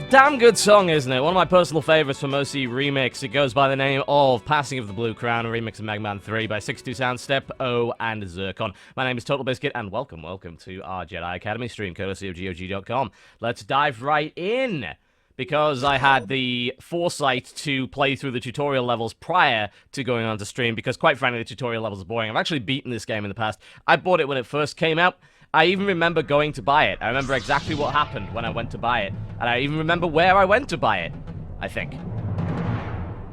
a damn good song, isn't it? One of my personal favorites from OC Remix. It goes by the name of Passing of the Blue Crown, a remix of Mega Man 3 by 62 Sound, Step O, and Zircon. My name is TotalBiscuit, and welcome to our Jedi Academy stream, courtesy of GOG.com. Let's dive right in, because I had the foresight to play through the tutorial levels prior to going on to stream, because quite frankly, the tutorial levels are boring. I've actually beaten this game in the past. I bought it when it first came out. I even remember going to buy it. I remember exactly what happened when I went to buy it. And I even remember where I went to buy it, I think.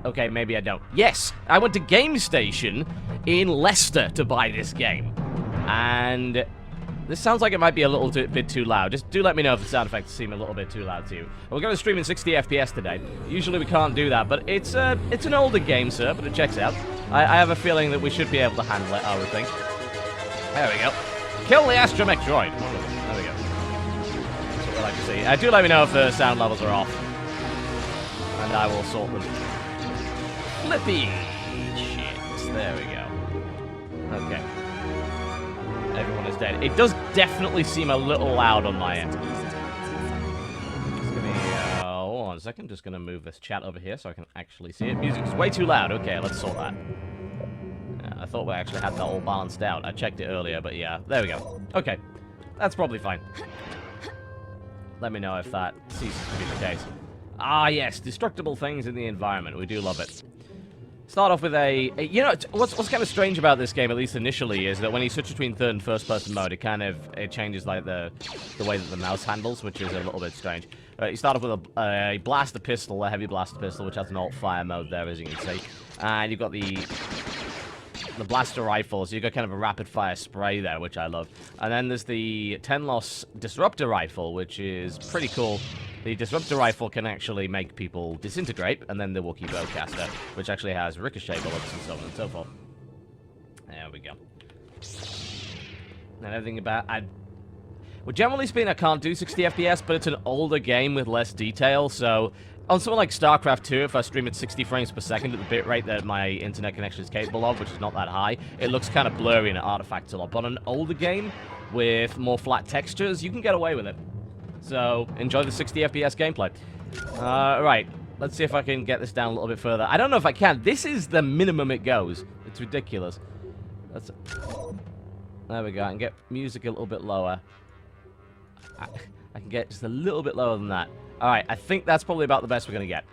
Okay, maybe I don't. Yes, I went to Game Station in Leicester to buy this game. And this sounds like it might be a little bit too loud. Just do let me know if the sound effects seem a little bit too loud to you. We're going to stream in 60 FPS today. Usually we can't do that, but it's an older game, sir, but it checks out. I have a feeling that we should be able to handle it, I would think. There we go. Kill the astromech droid. There we go. That's what we like to see. Do let me know if the sound levels are off. And I will sort them. Flippy shit. There we go. Okay. Everyone is dead. It does definitely seem a little loud on my end. Just give me, hold on a second. Just going to move this chat over here so I can actually see it. Music's way too loud. Okay, let's sort that. I thought we actually had that all balanced out. I checked it earlier, but yeah, there we go. Okay, that's probably fine. Let me know if that ceases to be the case. Ah, yes, destructible things in the environment. We do love it. Start off with you know, what's kind of strange about this game, at least initially, is that when you switch between third and first person mode, it changes like the way that the mouse handles, which is a little bit strange. You start off with a blaster pistol, a heavy blaster pistol, which has an alt fire mode there, as you can see, and you've got the blaster rifle, so you've got kind of a rapid fire spray there, which I love. And then there's the 10-loss disruptor rifle, which is pretty cool. The disruptor rifle can actually make people disintegrate, and then the Wookiee bowcaster, which actually has ricochet bullets and so on and so forth. There we go. And everything about... Well, generally speaking, I can't do 60 FPS, but it's an older game with less detail, so... On something like StarCraft 2, if I stream at 60 frames per second at the bitrate that my internet connection is capable of, which is not that high, it looks kind of blurry and it artifacts a lot. But on an older game with more flat textures, you can get away with it. So, enjoy the 60 FPS gameplay. Right, let's see if I can get this down a little bit further. I don't know if I can. This is the minimum it goes. It's ridiculous. There we go. I can get music a little bit lower. I can get just a little bit lower than that. Alright, I think that's probably about the best we're going to get.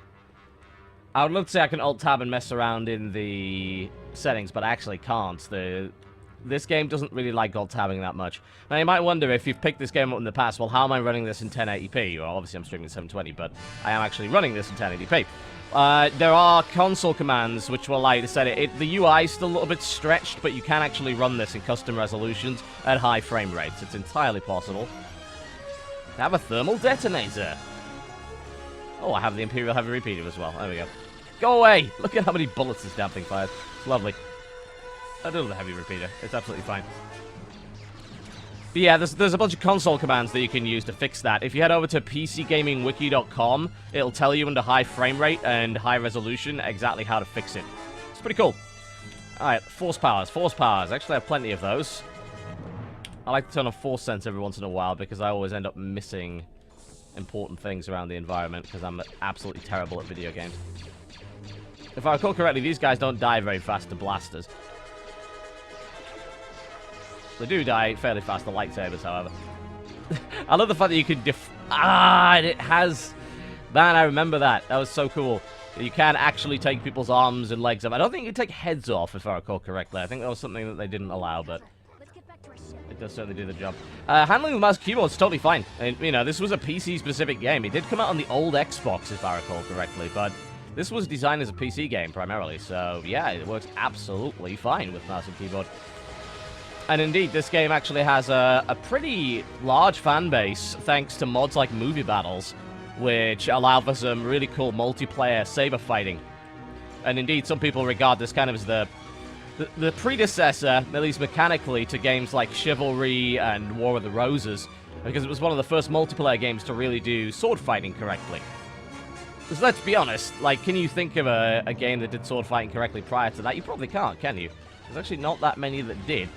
I would love to say I can Alt-Tab and mess around in the settings, but I actually can't. This game doesn't really like Alt-Tabbing that much. Now, you might wonder, if you've picked this game up in the past, well, how am I running this in 1080p? Well, obviously I'm streaming at 720, but I am actually running this in 1080p. There are console commands which will allow you to set it. The UI is still a little bit stretched, but you can actually run this in custom resolutions at high frame rates. It's entirely possible. I have a thermal detonator. Oh, I have the Imperial Heavy Repeater as well. There we go. Go away! Look at how many bullets this damn thing fires. It's lovely. I do love the Heavy Repeater. It's absolutely fine. But yeah, there's a bunch of console commands that you can use to fix that. If you head over to PCGamingWiki.com, it'll tell you under high frame rate and high resolution exactly how to fix it. It's pretty cool. Alright, force powers. Force powers. Actually, I have plenty of those. I like to turn on force sense every once in a while because I always end up missing important things around the environment because I'm absolutely terrible at video games. If I recall correctly, these guys don't die very fast to blasters. They do die fairly fast to lightsabers, however. I love the fact that you can and it has... Man, I remember that. That was so cool. You can actually take people's arms and legs off. I don't think you can take heads off, if I recall correctly. I think that was something that they didn't allow, but... It does certainly do the job. Handling the mouse and keyboard is totally fine. And, you know, this was a PC-specific game. It did come out on the old Xbox, if I recall correctly, but this was designed as a PC game, primarily. So, yeah, it works absolutely fine with mouse and keyboard. And indeed, this game actually has a pretty large fan base, thanks to mods like Movie Battles, which allow for some really cool multiplayer saber fighting. And indeed, some people regard this kind of as the predecessor, at least mechanically, to games like Chivalry and War of the Roses, because it was one of the first multiplayer games to really do sword fighting correctly. Because let's be honest, like, can you think of a game that did sword fighting correctly prior to that? You probably can't, can you? There's actually not that many that did.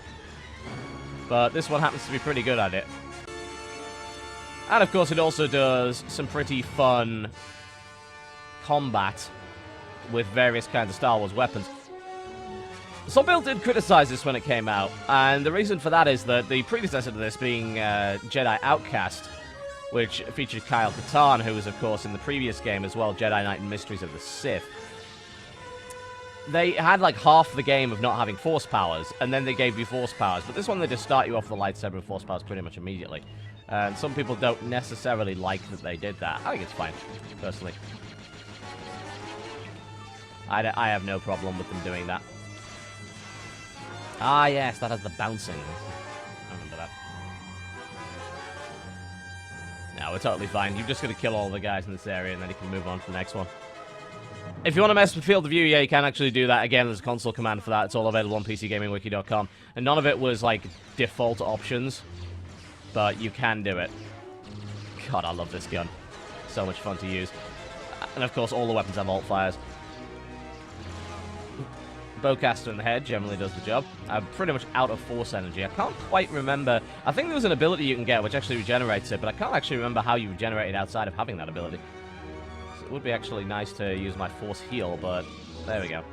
But this one happens to be pretty good at it. And, of course, it also does some pretty fun combat with various kinds of Star Wars weapons. Some people did criticize this when it came out, and the reason for that is that the predecessor to this being Jedi Outcast, which featured Kyle Katarn, who was, of course, in the previous game as well, Jedi Knight and Mysteries of the Sith. They had, like, half the game of not having Force powers, and then they gave you Force powers. But this one, they just start you off with the lightsaber and Force powers pretty much immediately. And some people don't necessarily like that they did that. I think it's fine, personally. I have no problem with them doing that. Ah, yes, that has the bouncing. I remember that. No, we're totally fine. You've just got to kill all the guys in this area, and then you can move on to the next one. If you want to mess with field of view, yeah, you can actually do that. Again, there's a console command for that. It's all available on PCGamingWiki.com. And none of it was, like, default options. But you can do it. God, I love this gun. So much fun to use. And, of course, all the weapons have alt fires. Bowcaster in the head generally does the job. I'm pretty much out of Force energy. I can't quite remember. I think there was an ability you can get which actually regenerates it, but I can't actually remember how you regenerate it outside of having that ability. So it would be actually nice to use my Force heal, but there we go.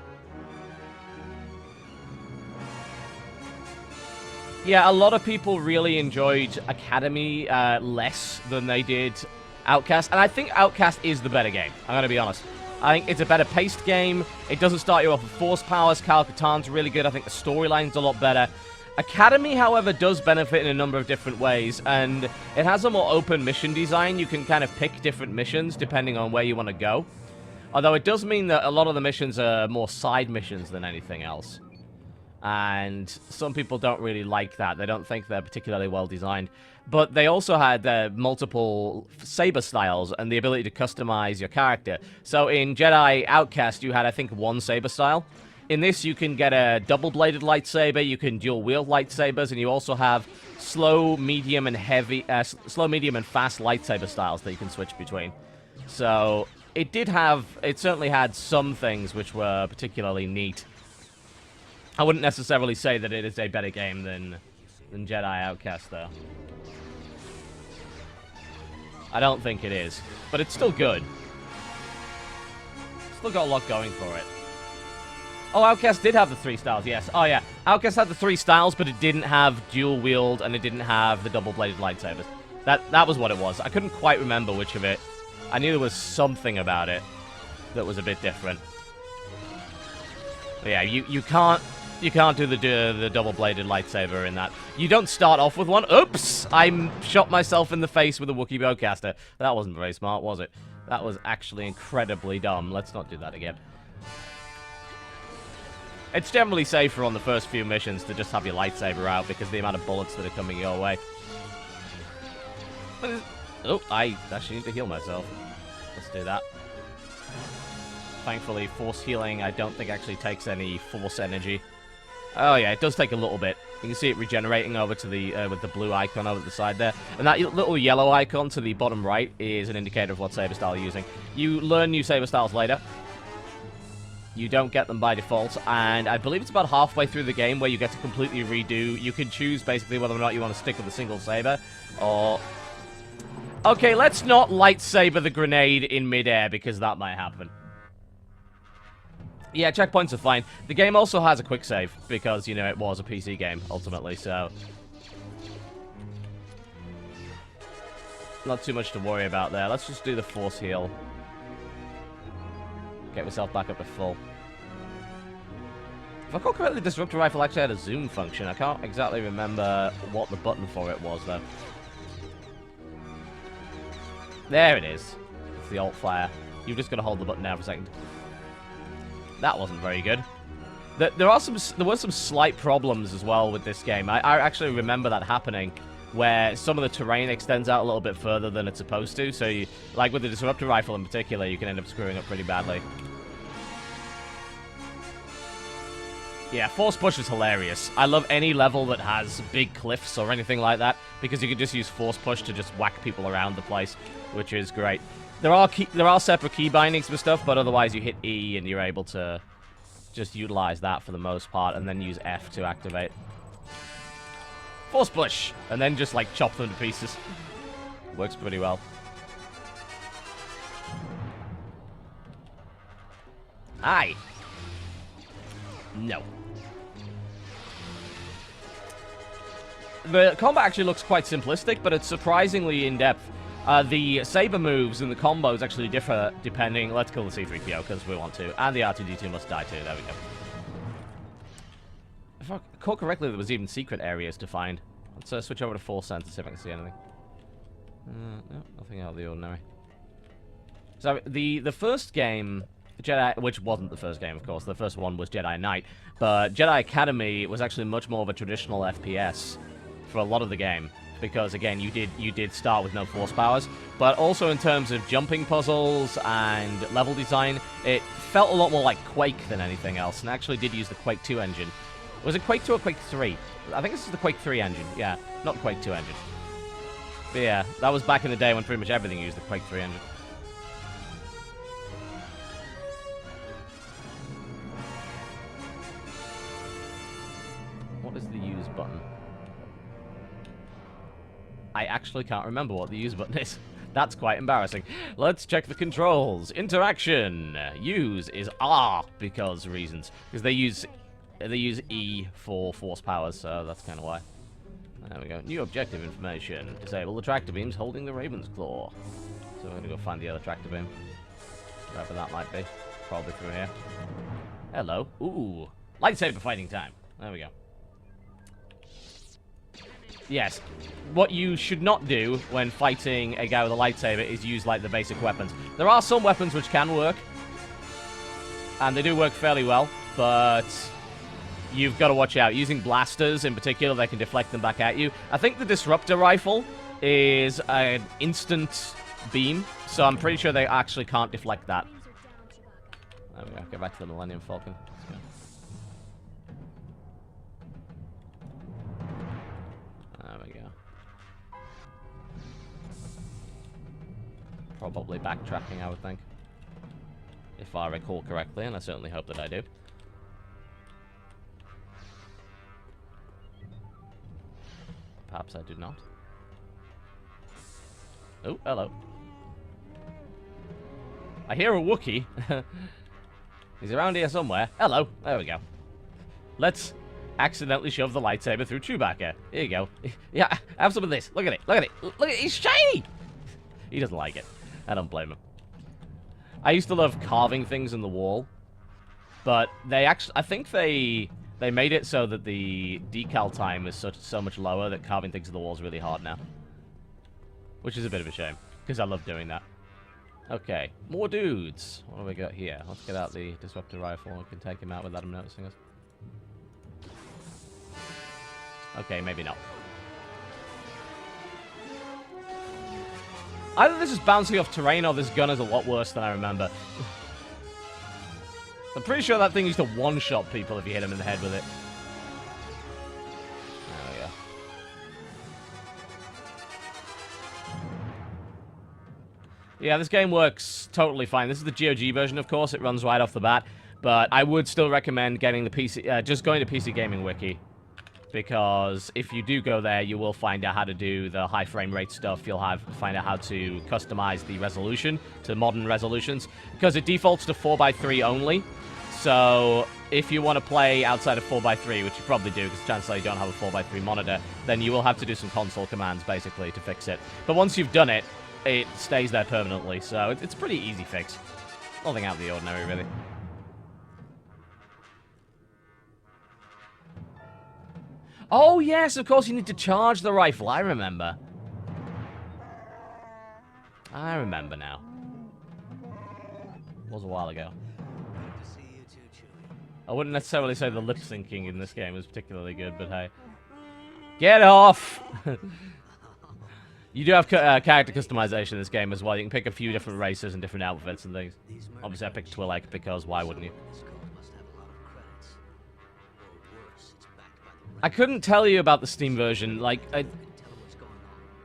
Yeah, a lot of people really enjoyed Academy less than they did Outcast, and I think Outcast is the better game. I'm going to be honest. I think it's a better paced game. It doesn't start you off with Force powers. Kyle Katarn's really good. I think the storyline's a lot better. Academy, however, does benefit in a number of different ways, and it has a more open mission design. You can kind of pick different missions depending on where you want to go. Although it does mean that a lot of the missions are more side missions than anything else. And some people don't really like that. They don't think they're particularly well designed. But they also had multiple saber styles and the ability to customize your character. So in Jedi Outcast, you had, I think, one saber style. In this, you can get a double-bladed lightsaber, you can dual-wield lightsabers, and you also have slow, medium, and fast lightsaber styles that you can switch between. So it certainly had some things which were particularly neat. I wouldn't necessarily say that it is a better game than Jedi Outcast, though. I don't think it is, but it's still good. Still got a lot going for it. Oh, Outcast did have the 3 styles, yes. Oh, yeah. Outcast had the 3 styles, but it didn't have dual wield, and it didn't have the double-bladed lightsabers. That was what it was. I couldn't quite remember which of it. I knew there was something about it that was a bit different. But yeah, you can't do the double-bladed lightsaber in that. You don't start off with one. Oops! I shot myself in the face with a Wookiee bowcaster. That wasn't very smart, was it? That was actually incredibly dumb. Let's not do that again. It's generally safer on the first few missions to just have your lightsaber out because of the amount of bullets that are coming your way. Oh, I actually need to heal myself. Let's do that. Thankfully, Force healing I don't think actually takes any Force energy. Oh yeah, it does take a little bit. You can see it regenerating over to the with the blue icon over the side there. And that little yellow icon to the bottom right is an indicator of what saber style you're using. You learn new saber styles later. You don't get them by default, and I believe it's about halfway through the game where you get to completely redo. You can choose basically whether or not you want to stick with a single saber, or... Okay, let's not lightsaber the grenade in midair, because that might happen. Yeah, checkpoints are fine. The game also has a quick save, because, you know, it was a PC game, ultimately, so... Not too much to worry about there. Let's just do the Force heal. Get myself back up to full. If I recall correctly, the Disruptor Rifle actually had a zoom function. I can't exactly remember what the button for it was, though. There it is. It's the alt fire. You've just got to hold the button down for a second. That wasn't very good. There were some slight problems as well with this game. I actually remember that happening, where some of the terrain extends out a little bit further than it's supposed to. So, like with the Disruptor Rifle in particular, you can end up screwing up pretty badly. Yeah, Force Push is hilarious. I love any level that has big cliffs or anything like that, because you can just use Force Push to just whack people around the place, which is great. There are separate key bindings for stuff, but otherwise you hit E and you're able to just utilize that for the most part, and then use F to activate. Force Push! And then just, like, chop them to pieces. Works pretty well. Aye. No. The combat actually looks quite simplistic, but it's surprisingly in-depth. The saber moves and the combos actually differ depending... Let's kill the C-3PO because we want to. And the R2-D2 must die too. There we go. If I recall correctly, there was even secret areas to find. Let's switch over to Force Sense and see if I can see anything. No, nothing out of the ordinary. So, the first game... Jedi, which wasn't the first game, of course. The first one was Jedi Knight. But Jedi Academy was actually much more of a traditional FPS for a lot of the game. Because, again, you did start with no force powers. But also in terms of jumping puzzles and level design, it felt a lot more like Quake than anything else. And actually did use the Quake 2 engine. Was it Quake 2 or Quake 3? I think this is the Quake 3 engine. Yeah, not the Quake 2 engine. But yeah, that was back in the day when pretty much everything used the Quake 3 engine. What is the use button? I actually can't remember what the use button is. That's quite embarrassing. Let's check the controls. Interaction. Use is R because reasons. Because they use E for force powers, so that's kind of why. There we go. New objective information. Disable the tractor beams holding the Raven's Claw. So we're going to go find the other tractor beam. Wherever that might be. Probably through here. Hello. Ooh. Lightsaber fighting time. There we go. Yes. What you should not do when fighting a guy with a lightsaber is use, like, the basic weapons. There are some weapons which can work. And they do work fairly well. But you've got to watch out. Using blasters, in particular, they can deflect them back at you. I think the Disruptor Rifle is an instant beam. So I'm pretty sure they actually can't deflect that. There we go. Get back to the Millennium Falcon. Let's go. Probably backtracking, I would think. If I recall correctly, and I certainly hope that I do. Perhaps I do not. Oh, hello. I hear a Wookiee. He's around here somewhere. Hello. There we go. Let's accidentally shove the lightsaber through Chewbacca. Here you go. Yeah, have some of this. Look at it. Look at it. Look at it. It's shiny. He doesn't like it. I don't blame him. I used to love carving things in the wall, but they actually, I think they made it so that the decal time is so much lower that carving things in the wall is really hard now, which is a bit of a shame because I love doing that. Okay, more dudes. What do we got here? Let's get out the Disruptor Rifle. We can take him out without him noticing us. Okay, maybe not. Either this is bouncing off terrain or this gun is a lot worse than I remember. I'm pretty sure that thing used to one-shot people if you hit them in the head with it. There we go. Yeah, this game works totally fine. This is the GOG version, of course. It runs right off the bat. But I would still recommend getting the PC... just going to PC Gaming Wiki. Because if you do go there, you will find out how to do the high frame rate stuff. You'll find out how to customize the resolution to modern resolutions. Because it defaults to 4:3 only. So if you want to play outside of 4:3, which you probably do, because chances are you don't have a 4:3 monitor, then you will have to do some console commands, basically, to fix it. But once you've done it, it stays there permanently. So it's a pretty easy fix. Nothing out of the ordinary, really. Oh, yes, of course, you need to charge the rifle. I remember. I remember now. It was a while ago. I wouldn't necessarily say the lip-syncing in this game was particularly good, but hey. Get off! You do have character customization in this game as well. You can pick a few different races and different outfits and things. Obviously, I picked Twi'lek because why wouldn't you? I couldn't tell you about the Steam version. Like,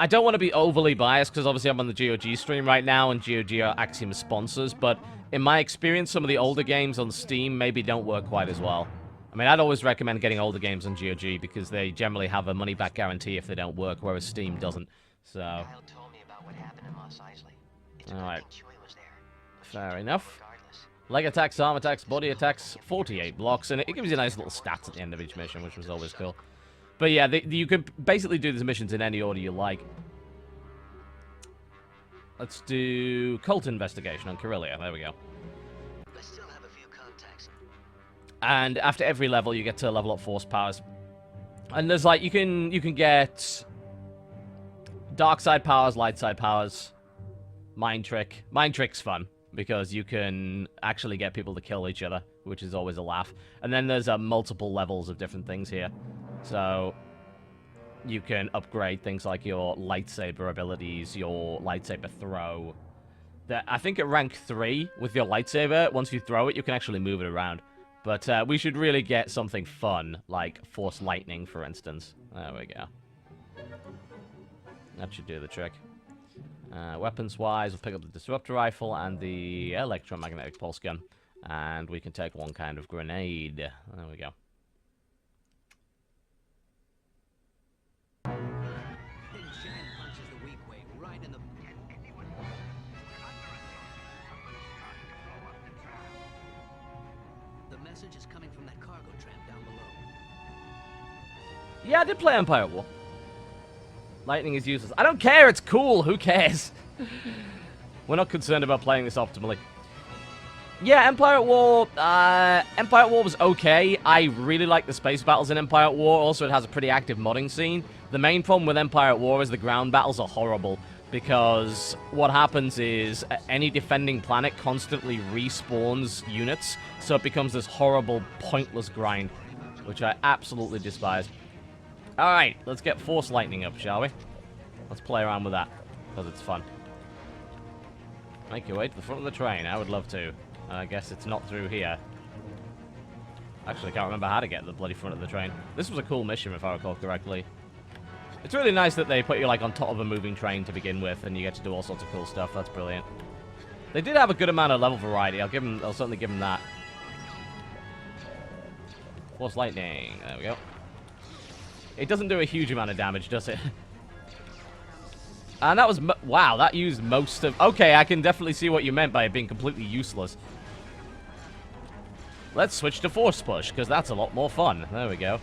I don't want to be overly biased because obviously I'm on the GOG stream right now and GOG are Axiom sponsors, but in my experience, some of the older games on Steam maybe don't work quite as well. I mean, I'd always recommend getting older games on GOG because they generally have a money-back guarantee if they don't work, whereas Steam doesn't. So, Alright. Fair enough. Leg attacks, arm attacks, body attacks, 48 blocks, and it gives you nice little stats at the end of each mission, which was always cool. But yeah, you can basically do these missions in any order you like. Let's do cult investigation on Corellia. There we go. I still have a few contacts. And after every level, you get to level up force powers. And there's like you can get dark side powers, light side powers, mind trick. Mind trick's fun because you can actually get people to kill each other, which is always a laugh. And then there's multiple levels of different things here. So you can upgrade things like your lightsaber abilities, your lightsaber throw. I think at rank 3, with your lightsaber, once you throw it, you can actually move it around. But we should really get something fun, like Force Lightning, for instance. There we go. That should do the trick. Weapons-wise, we'll pick up the Disruptor Rifle and the Electromagnetic Pulse Gun. And we can take one kind of grenade. There we go. Is coming from that cargo tramp down below. Yeah, I did play Empire at War. Lightning is useless. I don't care, it's cool, who cares? We're not concerned about playing this optimally. Yeah, Empire at War was okay. I really like the space battles in Empire at War. Also, it has a pretty active modding scene. The main problem with Empire at War is the ground battles are horrible. Because what happens is any defending planet constantly respawns units, so it becomes this horrible, pointless grind, which I absolutely despise. Alright, let's get Force Lightning up, shall we? Let's play around with that, because it's fun. Make your way to the front of the train, I would love to. I guess it's not through here. Actually, I can't remember how to get to the bloody front of the train. This was a cool mission, if I recall correctly. It's really nice that they put you, like, on top of a moving train to begin with, and you get to do all sorts of cool stuff. That's brilliant. They did have a good amount of level variety. I'll certainly give them that. Force Lightning. There we go. It doesn't do a huge amount of damage, does it? And that was... Wow, that used most of... Okay, I can definitely see what you meant by it being completely useless. Let's switch to Force Push, because that's a lot more fun. There we go.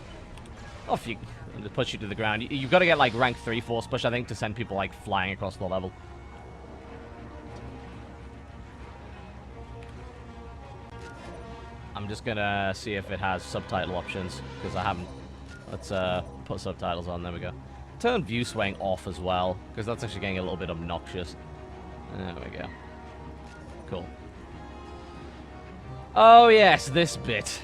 Off you... To push you to the ground. You've got to get, like, rank 3 Force Push, I think, to send people, like, flying across the level. I'm just gonna see if it has subtitle options, because I haven't. Let's put subtitles on. There we go. Turn view swaying off as well, because that's actually getting a little bit obnoxious. There we go. Cool. Oh, yes, this bit.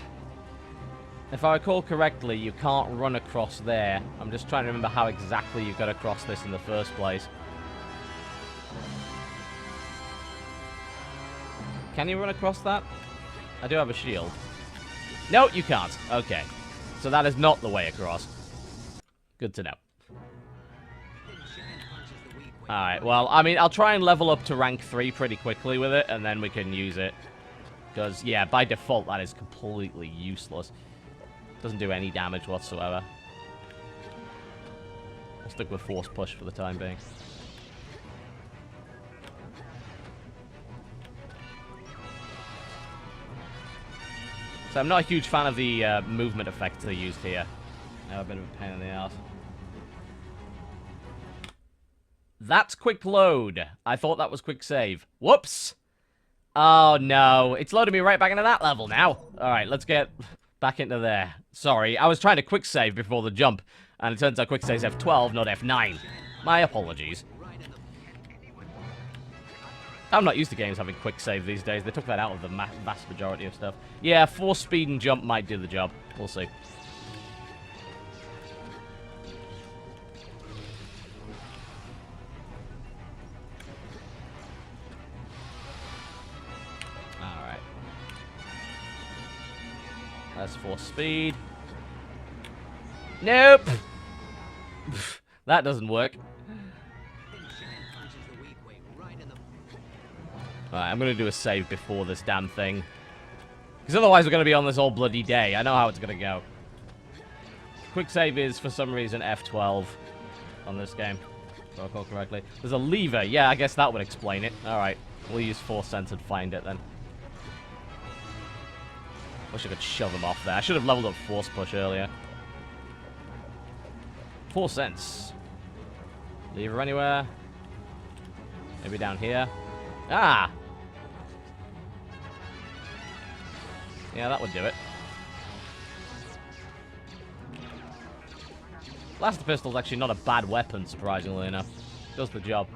If I recall correctly, you can't run across there. I'm just trying to remember how exactly you got across this in the first place. Can you run across that? I do have a shield. No, you can't. Okay. So that is not the way across. Good to know. Alright, well, I mean, I'll try and level up to rank 3 pretty quickly with it, and then we can use it. Because, yeah, by default, that is completely useless. Doesn't do any damage whatsoever. I'll stick with Force Push for the time being. So I'm not a huge fan of the movement effects they used here. They're a bit of a pain in the ass. That's quick load. I thought that was quick save. Whoops! Oh no, it's loaded me right back into that level now. Alright, let's get back into there. Sorry, I was trying to quick save before the jump, and it turns out quick save's F12, not F9. My apologies. I'm not used to games having quick save these days. They took that out of the vast majority of stuff. Yeah, force speed and jump might do the job. We'll see. Alright. That's force speed. Nope! That doesn't work. Alright, I'm going to do a save before this damn thing. Because otherwise we're going to be on this all bloody day. I know how it's going to go. Quick save is, for some reason, F12 on this game. if I recall correctly. There's a lever. Yeah, I guess that would explain it. Alright, we'll use Force Sense and find it then. Wish I could shove him off there. I should have leveled up Force Push earlier. Force Sense. Lever anywhere? Maybe down here? Ah! Yeah, that would do it. Blaster Pistol's actually not a bad weapon, surprisingly enough. Does the job.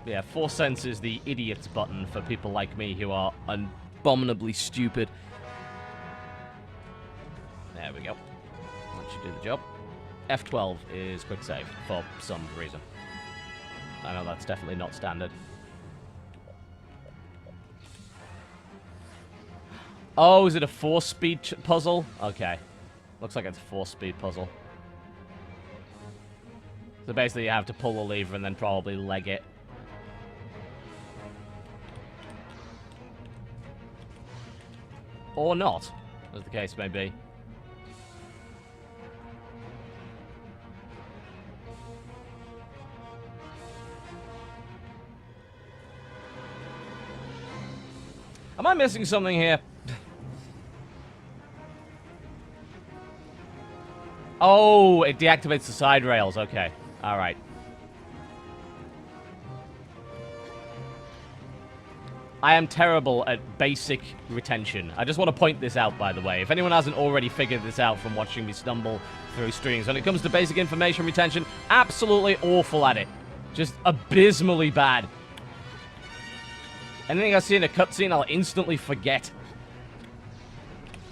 Yeah, Force Sense is the idiot's button for people like me who are abominably stupid. There we go. That should do the job. F12 is quick save for some reason. I know that's definitely not standard. Oh, is it a 4-speed puzzle? Okay. Looks like it's a 4-speed puzzle. So basically you have to pull the lever and then probably leg it. Or not, as the case may be. Am I missing something here? Oh, it deactivates the side rails. Okay. All right. I am terrible at basic retention. I just want to point this out, by the way. If anyone hasn't already figured this out from watching me stumble through streams, when it comes to basic information retention, absolutely awful at it. Just abysmally bad. Anything I see in a cutscene, I'll instantly forget.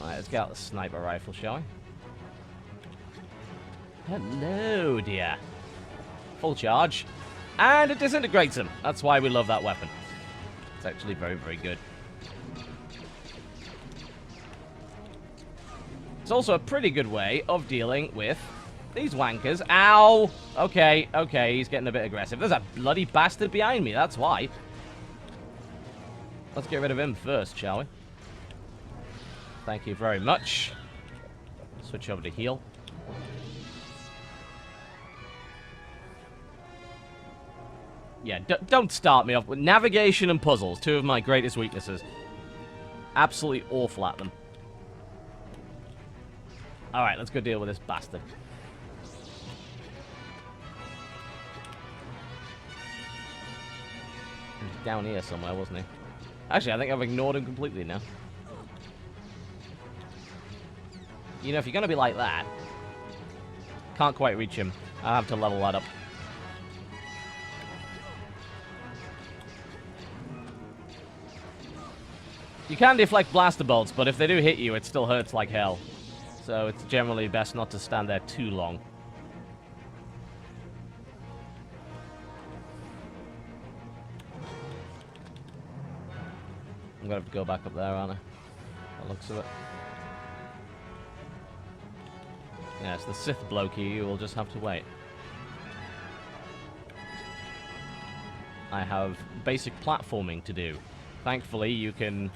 Alright, let's get out the sniper rifle, shall we? Hello, dear. Full charge. And it disintegrates him. That's why we love that weapon. It's actually very, very good. It's also a pretty good way of dealing with these wankers. Ow! Okay, okay, he's getting a bit aggressive. There's a bloody bastard behind me, that's why. Let's get rid of him first, shall we? Thank you very much. Switch over to heal. Yeah, don't start me off with navigation and puzzles, two of my greatest weaknesses. Absolutely awful at them. Alright, let's go deal with this bastard. He was down here somewhere, wasn't he? Actually, I think I've ignored him completely now. You know, if you're going to be like that, can't quite reach him. I have to level that up. You can deflect blaster bolts, but if they do hit you, it still hurts like hell. So it's generally best not to stand there too long. I'm gonna have to go back up there, aren't I? That looks of it. Yeah, it's the Sith blokey. You will just have to wait. I have basic platforming to do. Thankfully, you can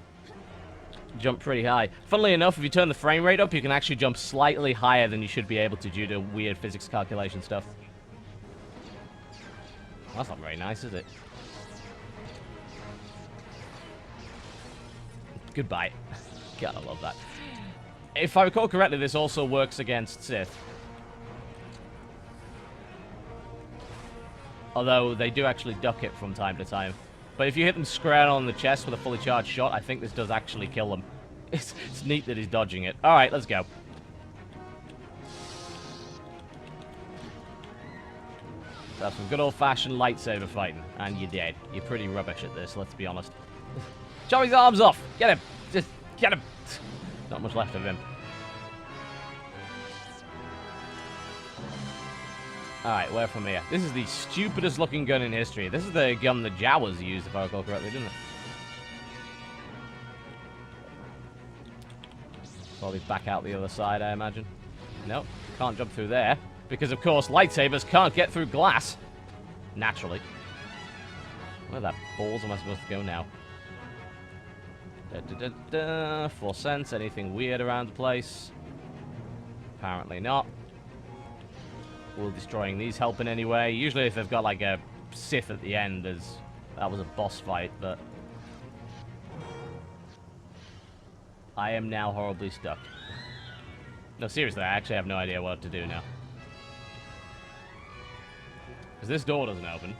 jump pretty high. Funnily enough, if you turn the frame rate up, you can actually jump slightly higher than you should be able to due to weird physics calculation stuff. Well, that's not very nice, is it? Goodbye. God, I love that. If I recall correctly, this also works against Sith. Although, they do actually duck it from time to time. But if you hit them square on the chest with a fully charged shot, I think this does actually kill them. It's neat that he's dodging it. Alright, let's go. That's some good old-fashioned lightsaber fighting. And you're dead. You're pretty rubbish at this, let's be honest. Chop his arms off! Get him! Just get him! Not much left of him. Alright, where from here? This is the stupidest looking gun in history. This is the gun the Jawas used, if I recall correctly, didn't it? Probably back out the other side, I imagine. Nope, can't jump through there. Because, of course, lightsabers can't get through glass. Naturally. Where the balls am I supposed to go now? 4 cents. Anything weird around the place? Apparently not. Will destroying these help in any way? Usually if they've got like a Sith at the end, that was a boss fight, but I am now horribly stuck. No, seriously, I actually have no idea what to do now. Because this door doesn't open.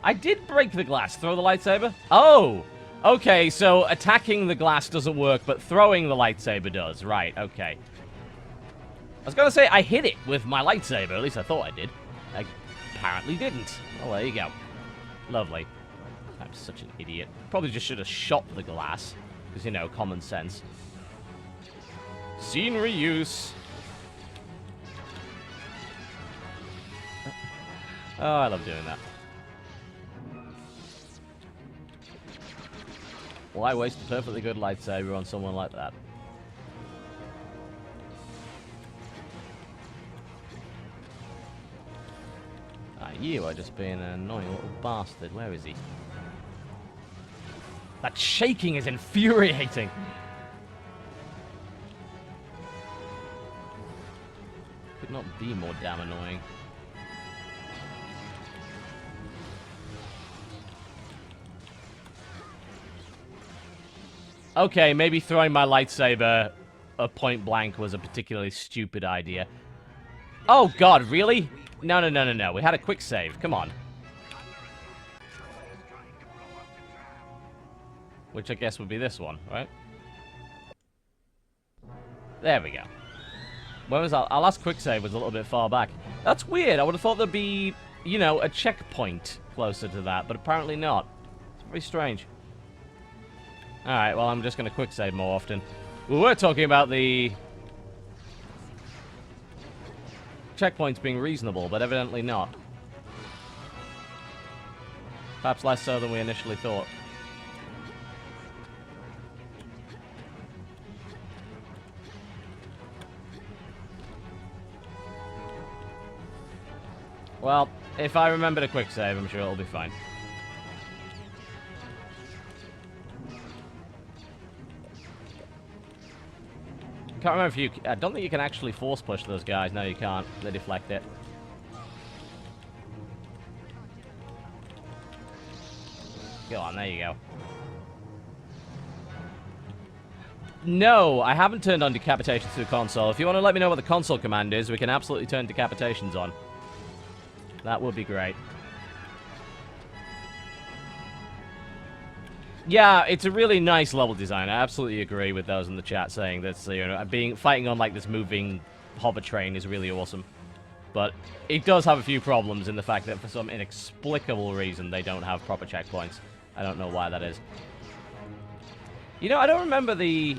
I did break the glass. Throw the lightsaber? Oh! Okay, so attacking the glass doesn't work, but throwing the lightsaber does. Right, okay. I was gonna say, I hit it with my lightsaber. At least I thought I did. I apparently didn't. Well, there you go. Lovely. I'm such an idiot. Probably just should have shot the glass. Because, you know, common sense. Scene reuse. Oh, I love doing that. Why waste a perfectly good lightsaber on someone like that? Ah, you are just being an annoying little bastard. Where is he? That shaking is infuriating. Could not be more damn annoying. Okay, maybe throwing my lightsaber at point blank was a particularly stupid idea. Oh god, really? No, no, no, no, no. We had a quick save. Come on. Which I guess would be this one, right? There we go. Where was our last quick save was a little bit far back. That's weird. I would have thought there'd be, you know, a checkpoint closer to that, but apparently not. It's very strange. Alright, well, I'm just going to quick save more often. We were talking about the checkpoints being reasonable, but evidently not. Perhaps less so than we initially thought. Well, if I remember to quick save, I'm sure it'll be fine. Can't remember if you... I don't think you can actually force push those guys. No, you can't. They deflect it. Go on, there you go. No, I haven't turned on decapitations to the console. If you want to let me know what the console command is, we can absolutely turn decapitations on. That would be great. Yeah, it's a really nice level design. I absolutely agree with those in the chat saying that, you know, fighting on like this moving hover train is really awesome. But it does have a few problems in the fact that for some inexplicable reason they don't have proper checkpoints. I don't know why that is. You know, I don't remember the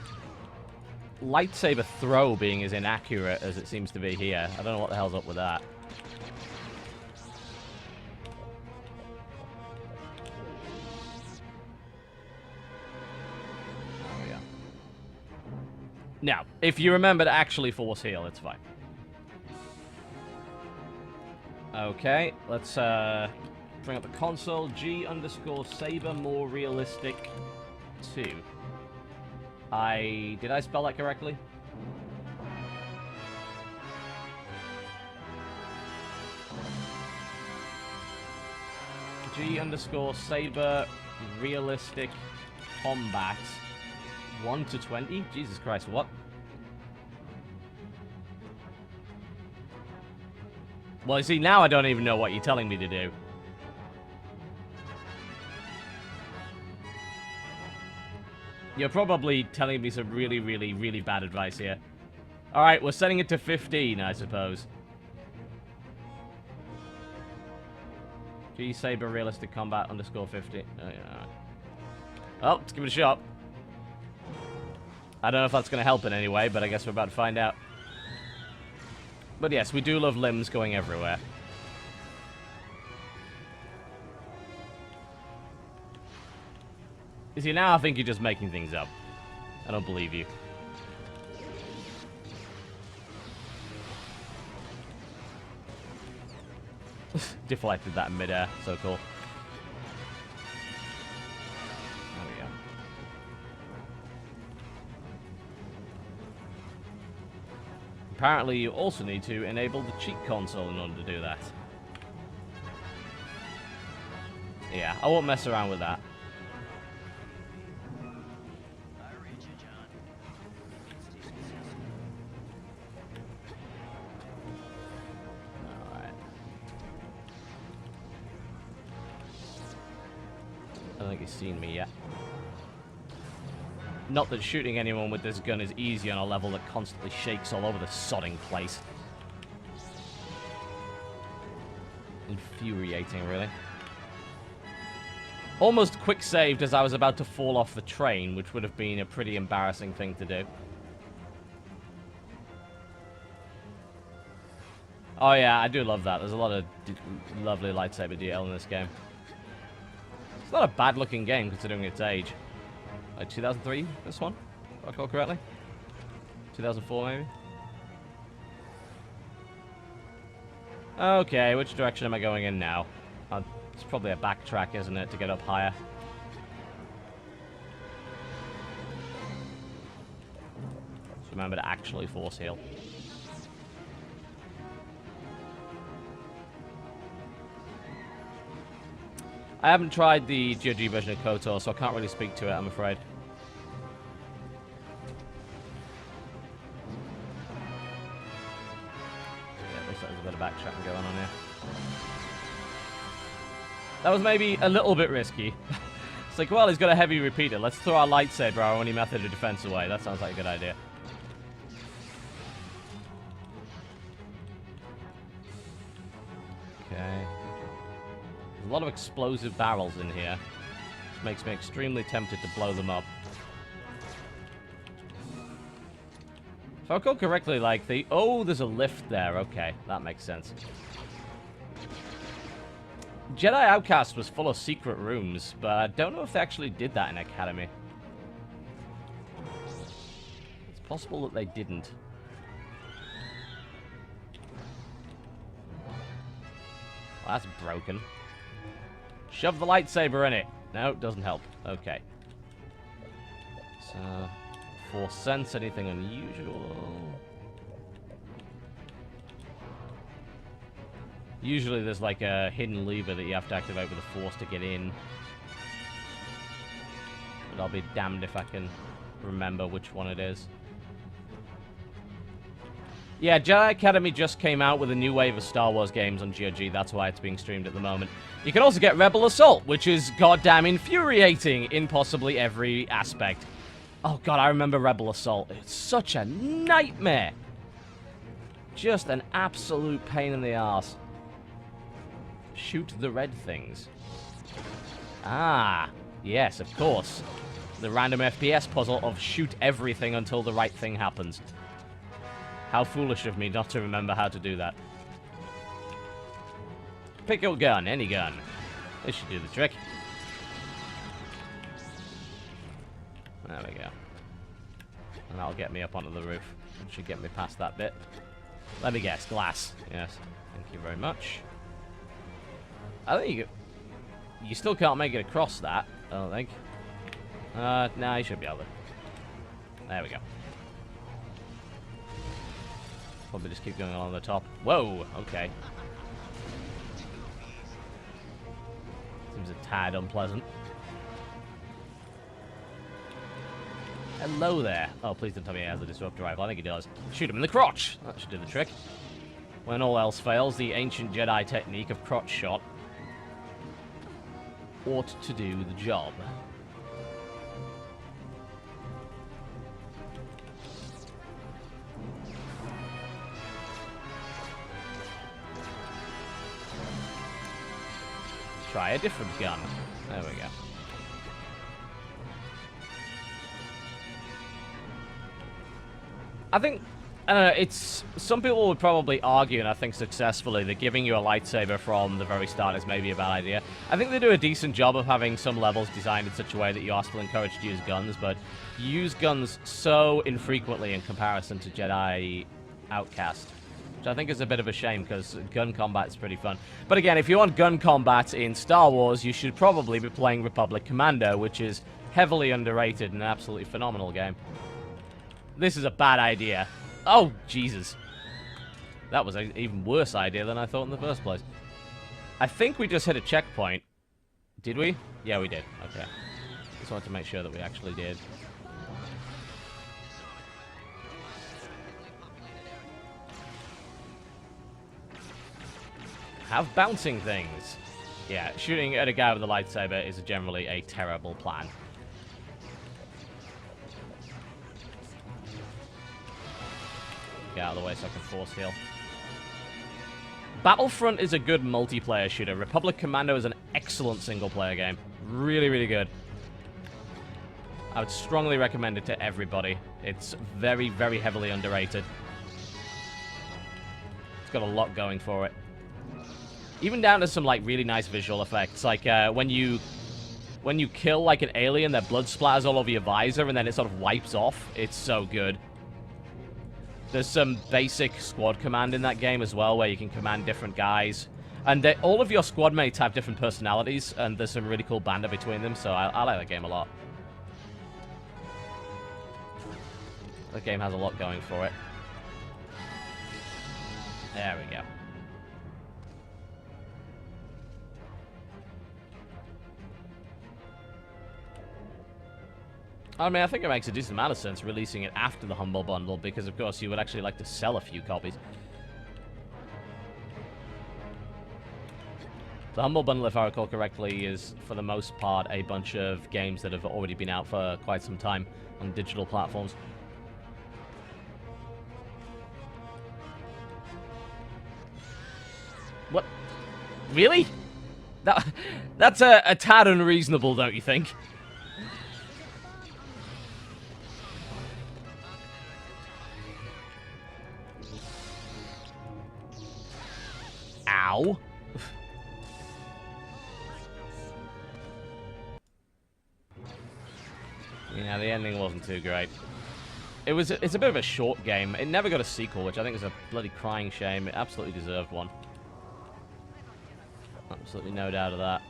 lightsaber throw being as inaccurate as it seems to be here. I don't know what the hell's up with that. Now, if you remember to actually force heal, it's fine. Okay, let's bring up the console. G_Saber more realistic 2. Did I spell that correctly? G_Saber realistic combat 1 to 20? Jesus Christ, what? Well, you see, now I don't even know what you're telling me to do. You're probably telling me some really, really, really bad advice here. Alright, we're setting it to 15, I suppose. G-Saber realistic combat _50. Oh, yeah, alright. Well, let's give it a shot. I don't know if that's going to help in any way, but I guess we're about to find out. But yes, we do love limbs going everywhere. You see, now I think you're just making things up. I don't believe you. Deflected that in midair. So cool. apparently you also need to enable the cheat console in order to do that. Yeah, I won't mess around with that. Alright. I don't think he's seen me yet. Not that shooting anyone with this gun is easy on a level that constantly shakes all over the sodding place. Infuriating, really. Almost quick saved as I was about to fall off the train, which would have been a pretty embarrassing thing to do. Oh yeah, I do love that. There's a lot of lovely lightsaber detail in this game. It's not a bad looking game considering its age. Like 2003, this one, if I recall correctly. 2004, maybe. Okay, which direction am I going in now? It's probably a backtrack, isn't it, to get up higher? Just remember to actually force heal. I haven't tried the GOG version of KOTOR, so I can't really speak to it, I'm afraid. Yeah, looks like there's a bit of backtracking going on here. That was maybe a little bit risky. It's like, well, he's got a heavy repeater. Let's throw our lightsaber, our only method of defense, away. That sounds like a good idea. Okay. There's a lot of explosive barrels in here, which makes me extremely tempted to blow them up. If I recall correctly, like the... Oh, there's a lift there. Okay, that makes sense. Jedi Outcast was full of secret rooms, but I don't know if they actually did that in Academy. It's possible that they didn't. Well, that's broken. Shove the lightsaber in it. No, it doesn't help. Okay. So, force sense, anything unusual? Usually there's like a hidden lever that you have to activate with the force to get in. But I'll be damned if I can remember which one it is. Yeah, Jedi Academy just came out with a new wave of Star Wars games on GOG. That's why it's being streamed at the moment. You can also get Rebel Assault, which is goddamn infuriating in possibly every aspect. Oh god, I remember Rebel Assault. It's such a nightmare. Just an absolute pain in the arse. Shoot the red things. Ah, yes, of course. The random FPS puzzle of shoot everything until the right thing happens. How foolish of me not to remember how to do that. Pick your gun, any gun. This should do the trick. There we go. And that'll get me up onto the roof. It should get me past that bit. Let me guess, glass. Yes, thank you very much. I think you still can't make it across that, I don't think. Nah, you should be able to. There we go. Probably just keep going along the top. Whoa, okay. Seems a tad unpleasant. Hello there. Oh, please don't tell me he has a disruptor rifle. I think he does. Shoot him in the crotch. That should do the trick. When all else fails, the ancient Jedi technique of crotch shot ought to do the job. Try a different gun. There we go. I think, I don't know, it's, some people would probably argue, and I think successfully, that giving you a lightsaber from the very start is maybe a bad idea. I think they do a decent job of having some levels designed in such a way that you are still encouraged to use guns, but you use guns so infrequently in comparison to Jedi Outcast, which I think is a bit of a shame, because gun combat is pretty fun. But again, if you want gun combat in Star Wars, you should probably be playing Republic Commando, which is heavily underrated and an absolutely phenomenal game. This is a bad idea. Oh, Jesus. That was an even worse idea than I thought in the first place. I think we just hit a checkpoint. Did we? Yeah, we did. Okay. Just wanted to make sure that we actually did. Have bouncing things. Yeah, shooting at a guy with a lightsaber is generally a terrible plan. Get out of the way so I can force heal. Battlefront is a good multiplayer shooter. Republic Commando is an excellent single-player game. Really, really good. I would strongly recommend it to everybody. It's very, very heavily underrated. It's got a lot going for it. Even down to some, like, really nice visual effects. Like, when you kill, like, an alien, their blood splatters all over your visor, and then it sort of wipes off. It's so good. There's some basic squad command in that game as well, where you can command different guys. And all of your squad mates have different personalities, and there's some really cool banter between them, so I like that game a lot. That game has a lot going for it. There we go. I mean, I think it makes a decent amount of sense releasing it after the Humble Bundle, because, of course, you would actually like to sell a few copies. The Humble Bundle, if I recall correctly, is, for the most part, a bunch of games that have already been out for quite some time on digital platforms. What? Really? That's a tad unreasonable, don't you think? Ow. Yeah, the ending wasn't too great. It's a bit of a short game. It never got a sequel, which I think is a bloody crying shame. It absolutely deserved one. Absolutely no doubt of that.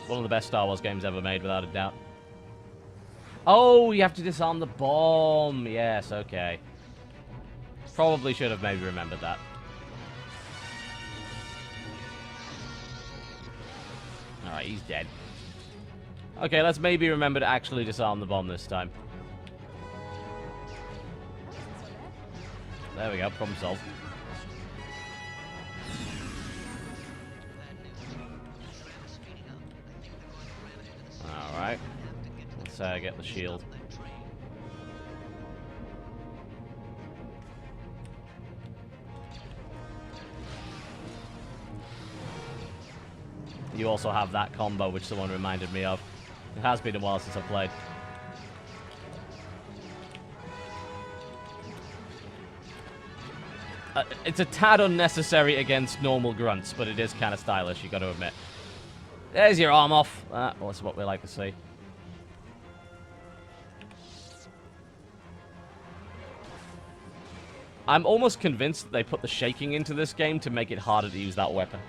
One of the best Star Wars games ever made, without a doubt. Oh, you have to disarm the bomb. Yes, okay. Probably should have maybe remembered that. Alright, he's dead. Okay, let's maybe remember to actually disarm the bomb this time. There we go, problem solved. Alright. Let's get the shield. You also have that combo, which someone reminded me of. It has been a while since I've played. It's a tad unnecessary against normal grunts, but it is kind of stylish, you got to admit. There's your arm off. That's what we like to see. I'm almost convinced that they put the shaking into this game to make it harder to use that weapon.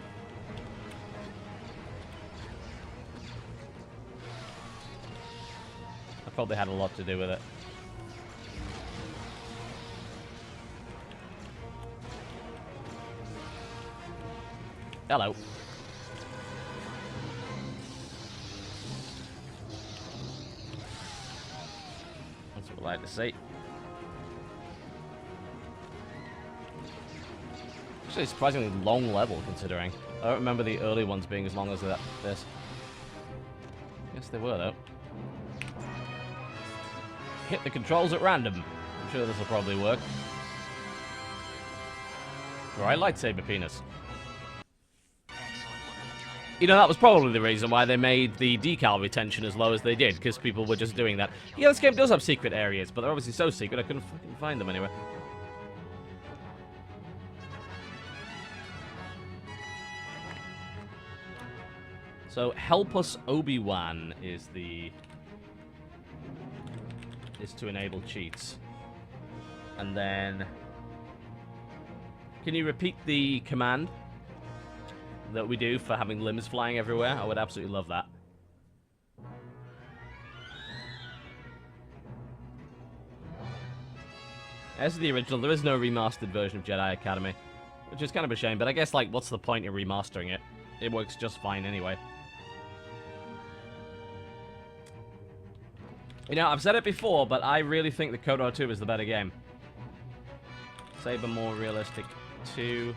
Probably had a lot to do with it. Hello. That's what we like to see. Actually, a surprisingly long level, considering. I don't remember the early ones being as long as this. Yes, they were, though. Hit the controls at random. I'm sure this will probably work. Right, lightsaber penis. You know, that was probably the reason why they made the decal retention as low as they did, because people were just doing that. Yeah, this game does have secret areas, but they're obviously so secret I couldn't fucking find them anywhere. So, help us Obi-Wan is to enable cheats. And then... Can you repeat the command that we do for having limbs flying everywhere? I would absolutely love that. This is the original. There is no remastered version of Jedi Academy, which is kind of a shame, but I guess, like, what's the point in remastering it? It works just fine anyway. You know, I've said it before, but I really think that KOTOR 2 is the better game. Saber more realistic 2.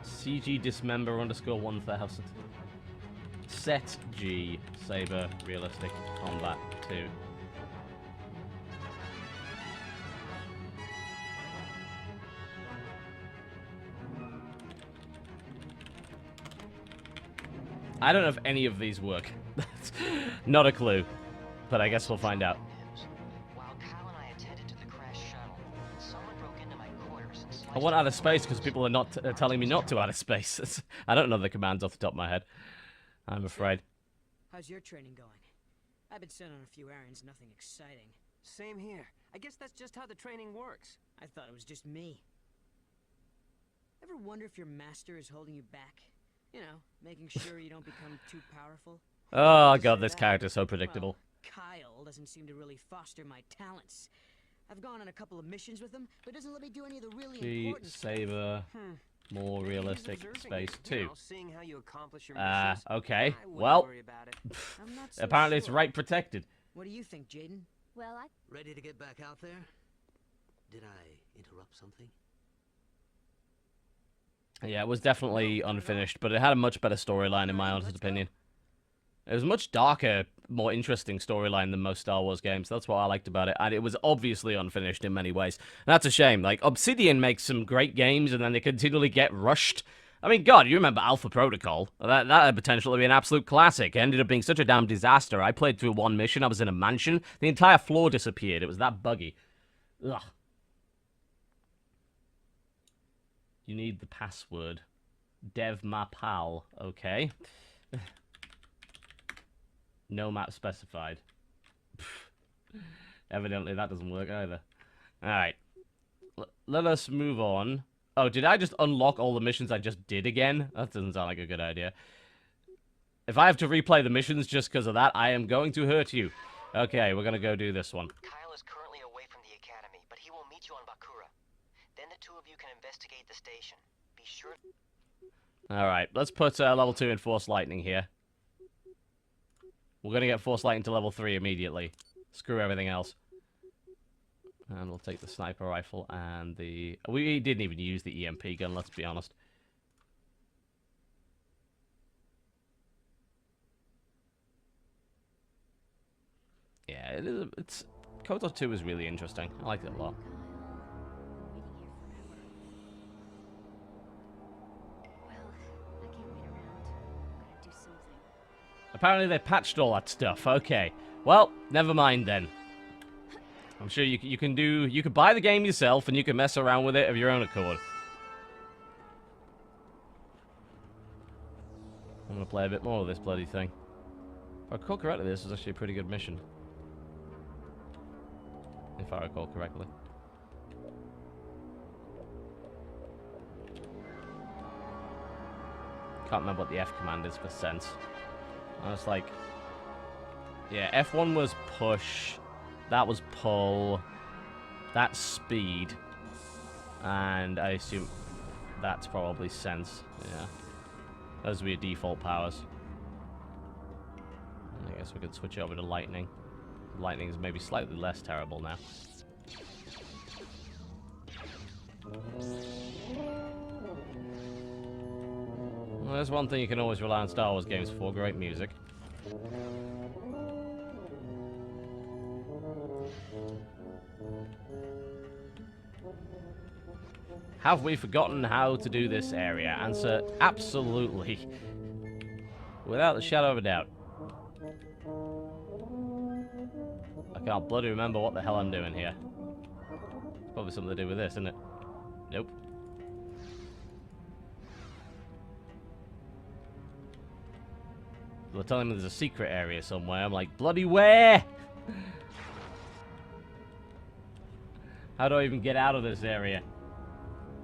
CG dismember underscore 1000. Set G Saber realistic combat 2. I don't know if any of these work. Not a clue. But I guess we'll find out. While Cal and I attended to the crash shuttle, someone broke into my quarters and sliced I want outer space because people are not telling me not to outer space. I don't know the commands off the top of my head. I'm afraid. How's your training going? I've been sent on a few errands, nothing exciting. Same here. I guess that's just how the training works. I thought it was just me. Ever wonder if your master is holding you back? You know, making sure you don't become too powerful? Oh god, this character's so predictable. Well, Kyle doesn't seem to really foster my talents. I've gone on a couple of missions with him, but doesn't let me do any of the really G important stuff. Saber more realistic space 2. Seeing how you accomplish your missions, Okay. I wouldn't Well, worry about it. I'm not so apparently it's sure. right protected. What do you think, Jaden? Well, ready to get back out there? Did I interrupt something? Yeah, it was definitely unfinished, but it had a much better storyline in my honest opinion. It was a much darker, more interesting storyline than most Star Wars games. That's what I liked about it. And it was obviously unfinished in many ways. And that's a shame. Like, Obsidian makes some great games, and then they continually get rushed. I mean, God, you remember Alpha Protocol? That had potential to be an absolute classic. It ended up being such a damn disaster. I played through one mission. I was in a mansion. The entire floor disappeared. It was that buggy. Ugh. You need the password. Dev mapal. Okay. No map specified. Evidently that doesn't work either. Alright. Let us move on. Oh, did I just unlock all the missions I just did again? That doesn't sound like a good idea. If I have to replay the missions just because of that, I am going to hurt you. Okay, we're going to go do this one. Kyle is currently away from the academy, but he will meet you on Bakura. Then the two of you can investigate the station. Be sure. Alright, let's put level 2 in Force Lightning here. We're going to get Force Lightning to level 3 immediately. Screw everything else. And we'll take the sniper rifle and the... We didn't even use the EMP gun, let's be honest. Yeah, it's... KOTOR 2 is really interesting. I liked it a lot. Apparently they patched all that stuff. Okay. Well, never mind then. I'm sure you can buy the game yourself and you can mess around with it of your own accord. I'm gonna play a bit more of this bloody thing. If I recall correctly, this was actually a pretty good mission. If I recall correctly. Can't remember what the F command is for sense. I was like... Yeah, F1 was push. That was pull. That's speed. And I assume that's probably sense. Yeah. Those would be your default powers. And I guess we could switch over to lightning. Lightning is maybe slightly less terrible now. Well, there's one thing you can always rely on Star Wars games for, great music. Have we forgotten how to do this area? Answer, absolutely. Without the shadow of a doubt. I can't bloody remember what the hell I'm doing here. Probably something to do with this, isn't it? Nope. They're telling me there's a secret area somewhere. I'm like, bloody where? How do I even get out of this area?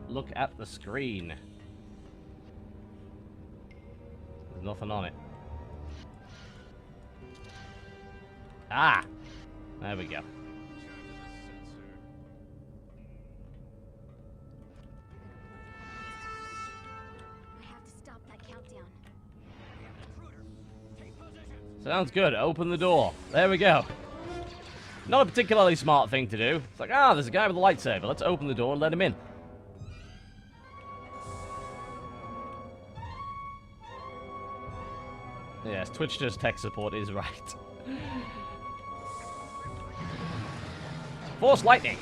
Look at the screen. There's nothing on it. Ah! There we go. Sounds good. Open the door. There we go. Not a particularly smart thing to do. It's like, there's a guy with a lightsaber. Let's open the door and let him in. Yes, Twitch does tech support is right. Force lightning.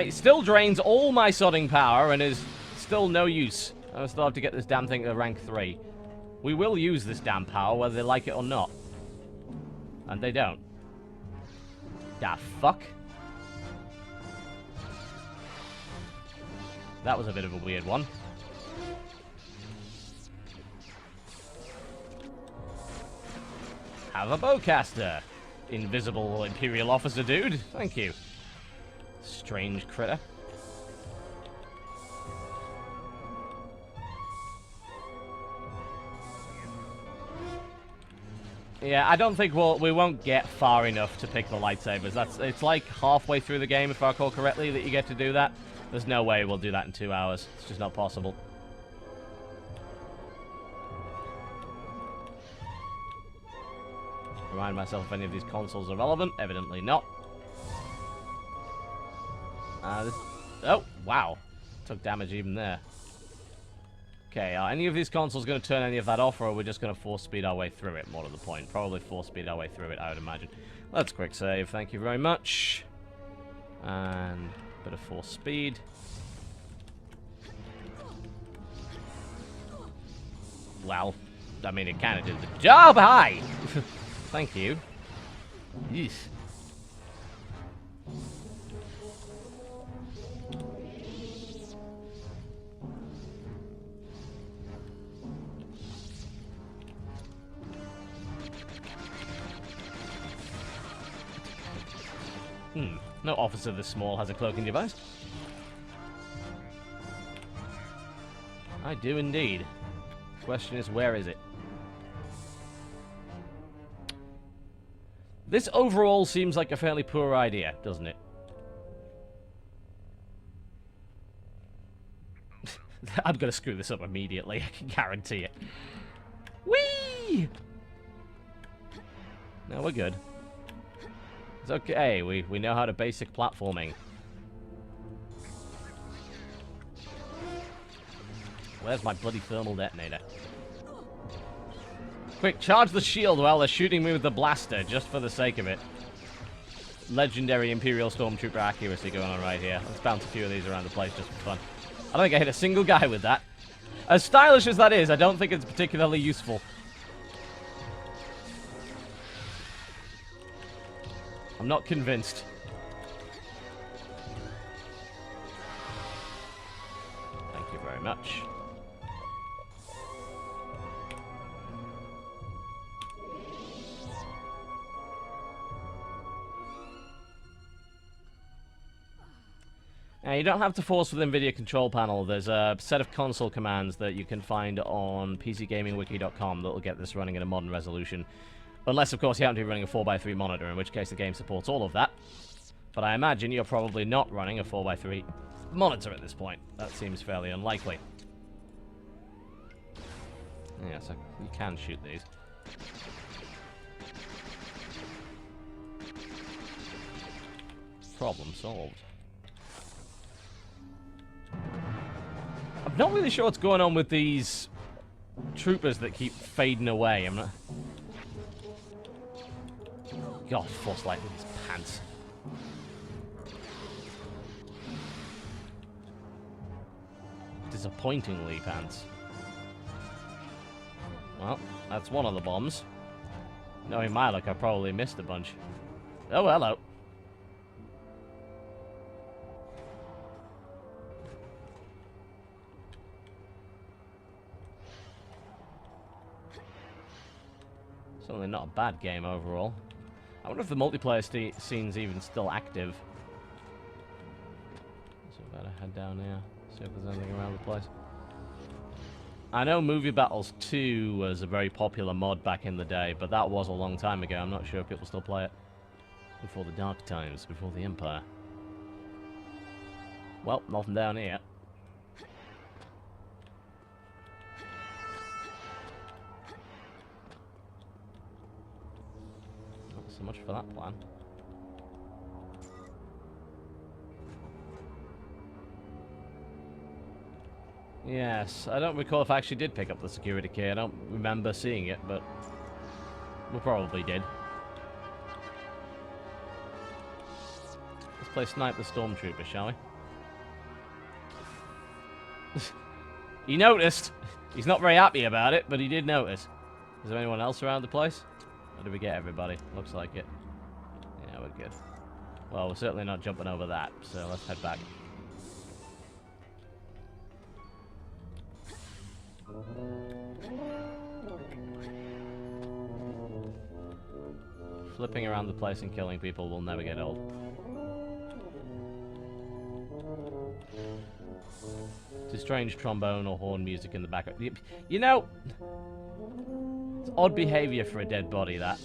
Still drains all my sodding power and is still no use. I still have to get this damn thing to rank 3. We will use this damn power whether they like it or not. And they don't. Da fuck? That was a bit of a weird one. Have a bowcaster. Invisible Imperial officer dude. Thank you. Strange critter. Yeah, I don't think we won't get far enough to pick the lightsabers. It's like halfway through the game, if I recall correctly, that you get to do that. There's no way we'll do that in 2 hours. It's just not possible. Remind myself if any of these consoles are relevant. Evidently not. Oh, wow. Took damage even there. Okay, are any of these consoles going to turn any of that off, or are we just going to force speed our way through it? More to the point. Probably force speed our way through it, I would imagine. Let's quick save. Thank you very much. And a bit of force speed. Well, I mean, it kind of did the job. Hi! Thank you. Yeesh. No officer this small has a cloaking device. I do indeed. Question is, where is it? This overall seems like a fairly poor idea, doesn't it? I'm gonna screw this up immediately, I can guarantee it. Whee! No, we're good. It's okay, we know how to basic platforming. Where's my bloody thermal detonator? Quick, charge the shield while they're shooting me with the blaster, just for the sake of it. Legendary Imperial Stormtrooper accuracy going on right here. Let's bounce a few of these around the place just for fun. I don't think I hit a single guy with that. As stylish as that is, I don't think it's particularly useful. I'm not convinced. Thank you very much. Now, you don't have to force with NVIDIA control panel. There's a set of console commands that you can find on PCGamingWiki.com that will get this running at a modern resolution. Unless, of course, you happen to be running a 4x3 monitor, in which case the game supports all of that. But I imagine you're probably not running a 4x3 monitor at this point. That seems fairly unlikely. Yeah, so you can shoot these. Problem solved. I'm not really sure what's going on with these troopers that keep fading away. I'm not... God, force lightning his pants. Disappointingly pants. Well, that's one of the bombs. Knowing my luck, I probably missed a bunch. Oh, hello. Certainly not a bad game overall. I wonder if the multiplayer scene's even still active. So I better head down here, see if there's anything around the place. I know Movie Battles 2 was a very popular mod back in the day, but that was a long time ago. I'm not sure if people still play it. Before the dark times, before the Empire. Well, nothing down here. So much for that plan. Yes, I don't recall if I actually did pick up the security key. I don't remember seeing it, but we probably did. Let's play Snipe the Stormtrooper, shall we? He noticed. He's not very happy about it, but he did notice. Is there anyone else around the place? Or did we get everybody? Looks like it. Yeah, we're good. Well, we're certainly not jumping over that, so let's head back. Flipping around the place and killing people will never get old. It's strange trombone or horn music in the background. You know, it's odd behavior for a dead body, that.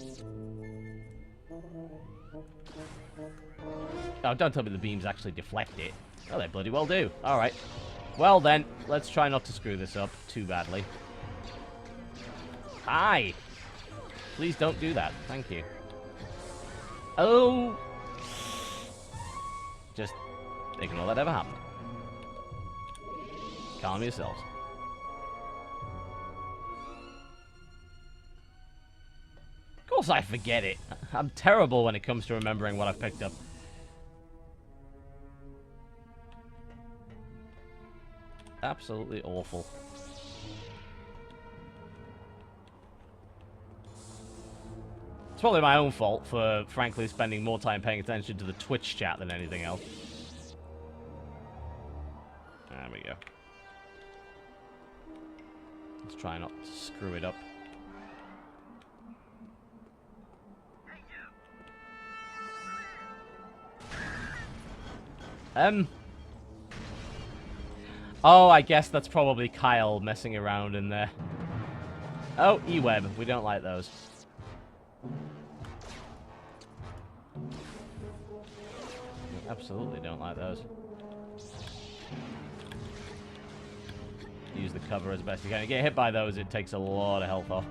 Oh, don't tell me the beams actually deflect it. Oh, they bloody well do. Alright. Well then, let's try not to screw this up too badly. Hi! Please don't do that. Thank you. Oh! Just ignore that ever happened. Calm yourselves. Of course I forget it. I'm terrible when it comes to remembering what I've picked up. Absolutely awful. It's probably my own fault for, frankly, spending more time paying attention to the Twitch chat than anything else. There we go. Let's try not to screw it up. Oh, I guess that's probably Kyle messing around in there. Oh, E-Web. We don't like those. We absolutely don't like those. Use the cover as best you can. You get hit by those, it takes a lot of health off.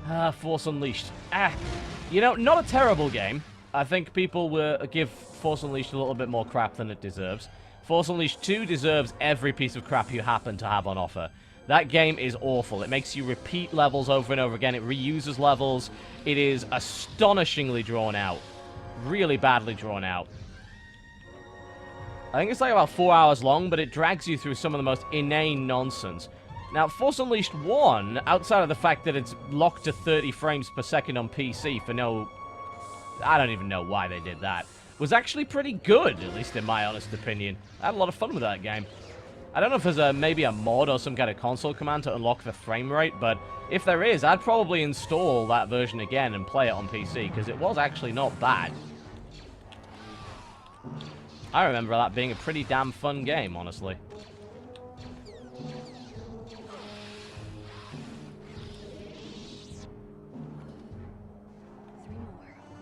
Ah, Force Unleashed. Ah, you know, not a terrible game. I think people will give Force Unleashed a little bit more crap than it deserves. Force Unleashed 2 deserves every piece of crap you happen to have on offer. That game is awful. It makes you repeat levels over and over again. It reuses levels. It is astonishingly drawn out. Really badly drawn out. I think it's like about 4 hours long, but it drags you through some of the most inane nonsense. Now, Force Unleashed 1, outside of the fact that it's locked to 30 frames per second on PC for no... I don't even know why they did that. Was actually pretty good, at least in my honest opinion. I had a lot of fun with that game. I don't know if there's maybe a mod or some kind of console command to unlock the frame rate, but if there is, I'd probably install that version again and play it on PC, because it was actually not bad. I remember that being a pretty damn fun game, honestly.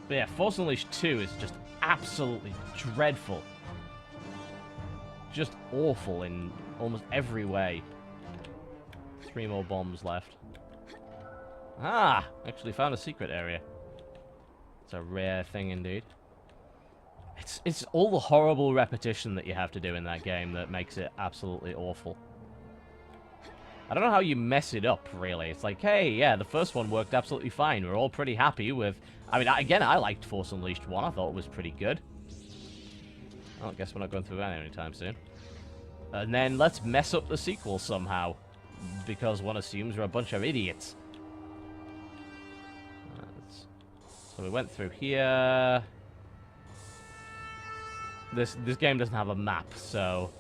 But yeah, Force Unleashed 2 is just absolutely dreadful. Just awful in almost every way. 3 more bombs left. Ah! Actually found a secret area. It's a rare thing indeed. It's all the horrible repetition that you have to do in that game that makes it absolutely awful. I don't know how you mess it up, really. It's like, hey, yeah, the first one worked absolutely fine. We're all pretty happy with... I mean, again, I liked Force Unleashed 1. I thought it was pretty good. Well, I guess we're not going through that anytime soon. And then let's mess up the sequel somehow. Because one assumes we're a bunch of idiots. So we went through here... This game doesn't have a map, so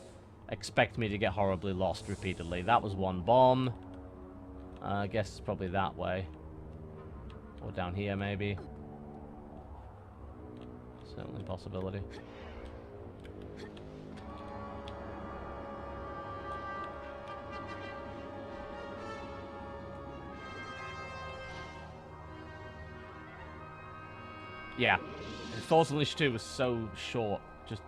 expect me to get horribly lost repeatedly. That was one bomb. I guess it's probably that way. Or down here, maybe. Certainly a possibility. Yeah. Force Unleashed 2 was so short. Just...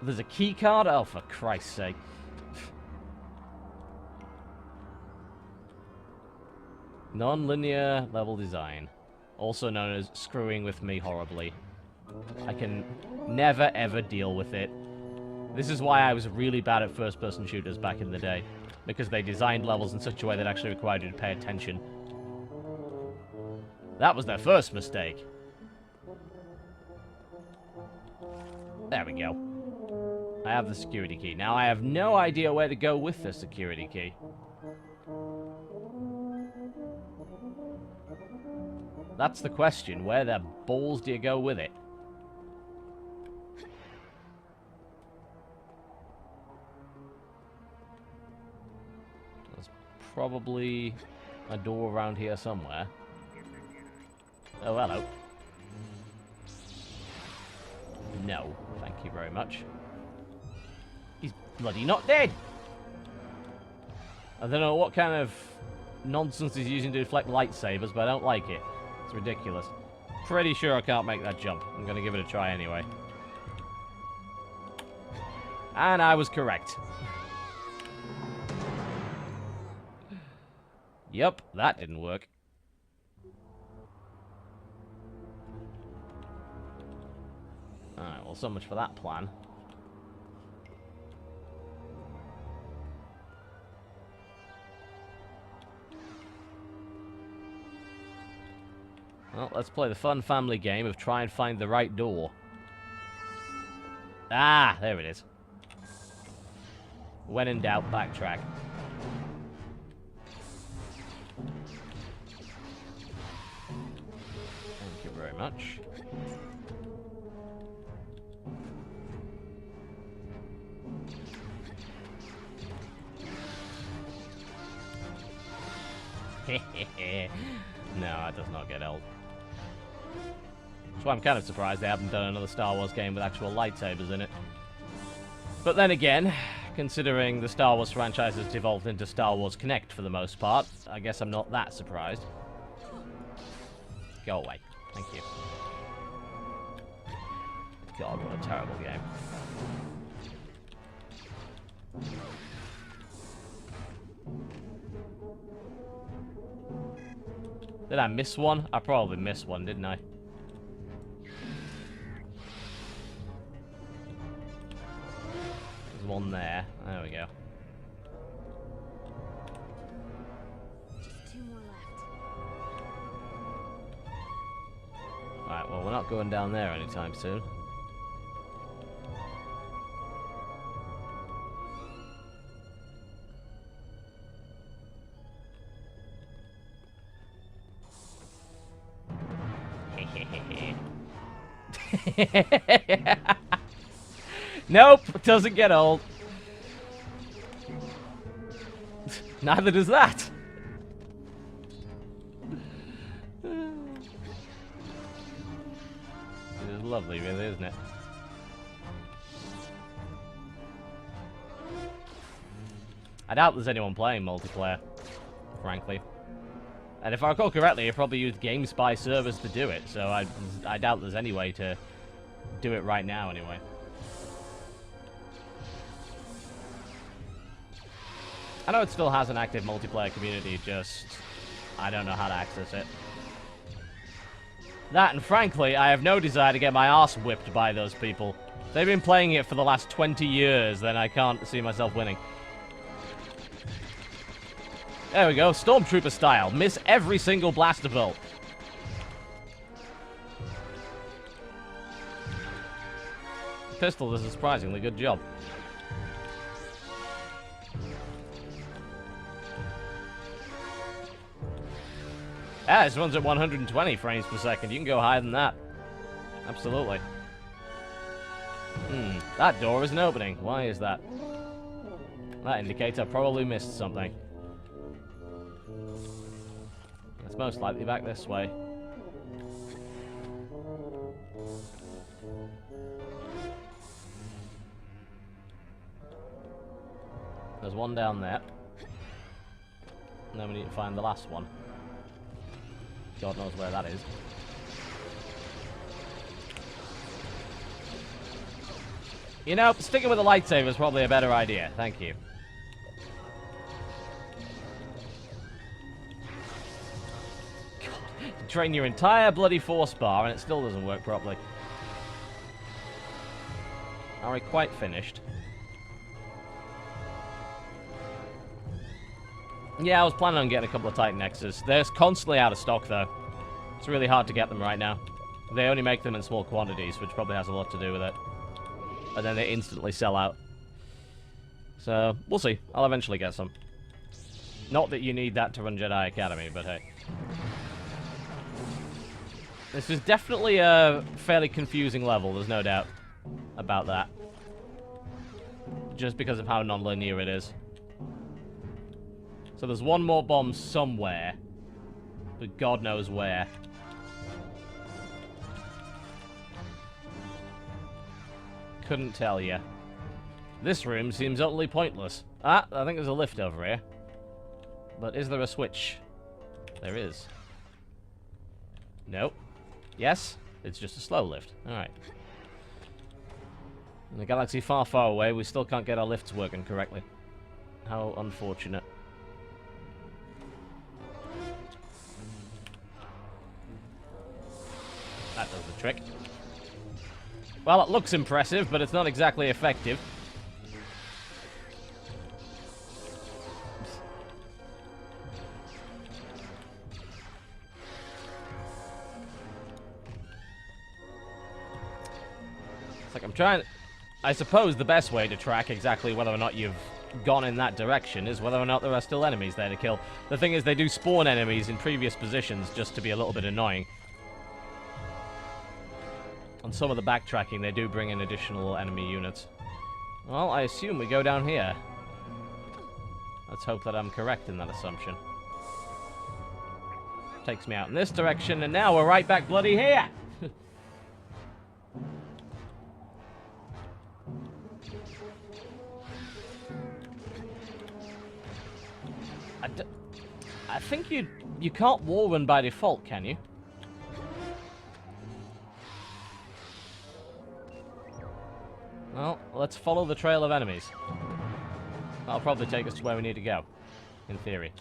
There's a key card? Oh, for Christ's sake. Non-linear level design. Also known as screwing with me horribly. I can never ever deal with it. This is why I was really bad at first-person shooters back in the day. Because they designed levels in such a way that actually required you to pay attention. That was their first mistake. There we go. I have the security key. Now, I have no idea where to go with the security key. That's the question. Where the balls do you go with it? There's probably a door around here somewhere. Oh, hello. No, thank you very much. He's bloody not dead! I don't know what kind of nonsense he's using to deflect lightsabers, but I don't like it. It's ridiculous. Pretty sure I can't make that jump. I'm gonna give it a try anyway. And I was correct. Yep, that didn't work. Alright, well, so much for that plan. Well, let's play the fun family game of try and find the right door. Ah, there it is. When in doubt, backtrack. Thank you very much. No, it does not get old. That's why I'm kind of surprised they haven't done another Star Wars game with actual lightsabers in it. But then again, considering the Star Wars franchise has devolved into Star Wars Connect for the most part, I guess I'm not that surprised. Go away. Thank you. God, what a terrible game. Did I miss one? I probably missed one, didn't I? There's one there. There we go. Just 2 more left. Alright, well, we're not going down there anytime soon. Nope, doesn't get old. Neither does that. It is lovely, really, isn't it? I doubt there's anyone playing multiplayer, frankly. And if I recall correctly, you probably used GameSpy servers to do it, so I doubt there's any way to do it right now, anyway. I know it still has an active multiplayer community, just I don't know how to access it. That, and frankly, I have no desire to get my ass whipped by those people. If they've been playing it for the last 20 years, then I can't see myself winning. There we go, Stormtrooper style. Miss every single blaster bolt. Pistol does a surprisingly good job. Yeah, this runs at 120 frames per second. You can go higher than that. Absolutely. That door isn't opening. Why is that? That indicates I probably missed something. It's most likely back this way. There's one down there. And then we need to find the last one. God knows where that is. You know, sticking with the lightsaber is probably a better idea. Thank you. train your entire bloody force bar and it still doesn't work properly. Are we quite finished? Yeah, I was planning on getting a couple of Titan X's. They're constantly out of stock, though. It's really hard to get them right now. They only make them in small quantities, which probably has a lot to do with it. And then they instantly sell out. So, we'll see. I'll eventually get some. Not that you need that to run Jedi Academy, but hey. This is definitely a fairly confusing level, there's no doubt about that. Just because of how non-linear it is. So there's one more bomb somewhere, but God knows where. Couldn't tell you. This room seems utterly pointless. Ah, I think there's a lift over here. But is there a switch? There is. Nope. Yes? It's just a slow lift. Alright. In a galaxy far, far away, we still can't get our lifts working correctly. How unfortunate. That does the trick. Well, it looks impressive, but it's not exactly effective. It's like I'm trying... I suppose the best way to track exactly whether or not you've gone in that direction is whether or not there are still enemies there to kill. The thing is, they do spawn enemies in previous positions just to be a little bit annoying. On some of the backtracking, they do bring in additional enemy units. Well, I assume we go down here. Let's hope that I'm correct in that assumption. Takes me out in this direction, and now we're right back bloody here! I think you can't wall run by default, can you? Well, let's follow the trail of enemies. That'll probably take us to where we need to go, in theory.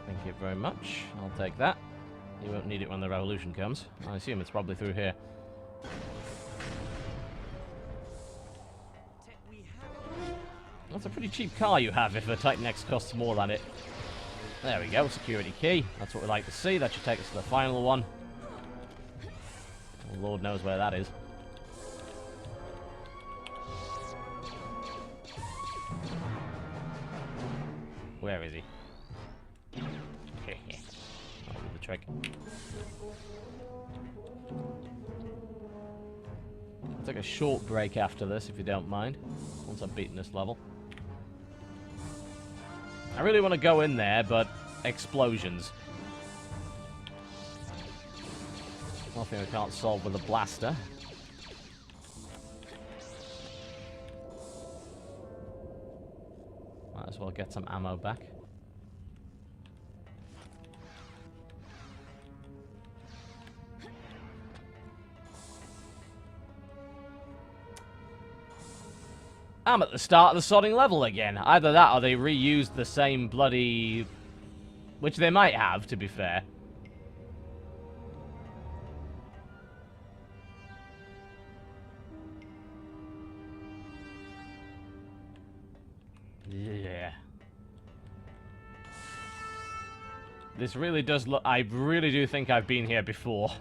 Thank you very much. I'll take that. You won't need it when the revolution comes. I assume it's probably through here. That's a pretty cheap car you have if a Titan X costs more than it. There we go, security key. That's what we like to see. That should take us to the final one. Oh, Lord knows where that is. Where is he? That'll do the trick. I'll take a short break after this, if you don't mind, once I've beaten this level. I really want to go in there, but explosions. Nothing we can't solve with a blaster. Might as well get some ammo back. I'm at the start of the sodding level again. Either that or they reused the same bloody... Which they might have, to be fair. Yeah. This really does look... I really do think I've been here before.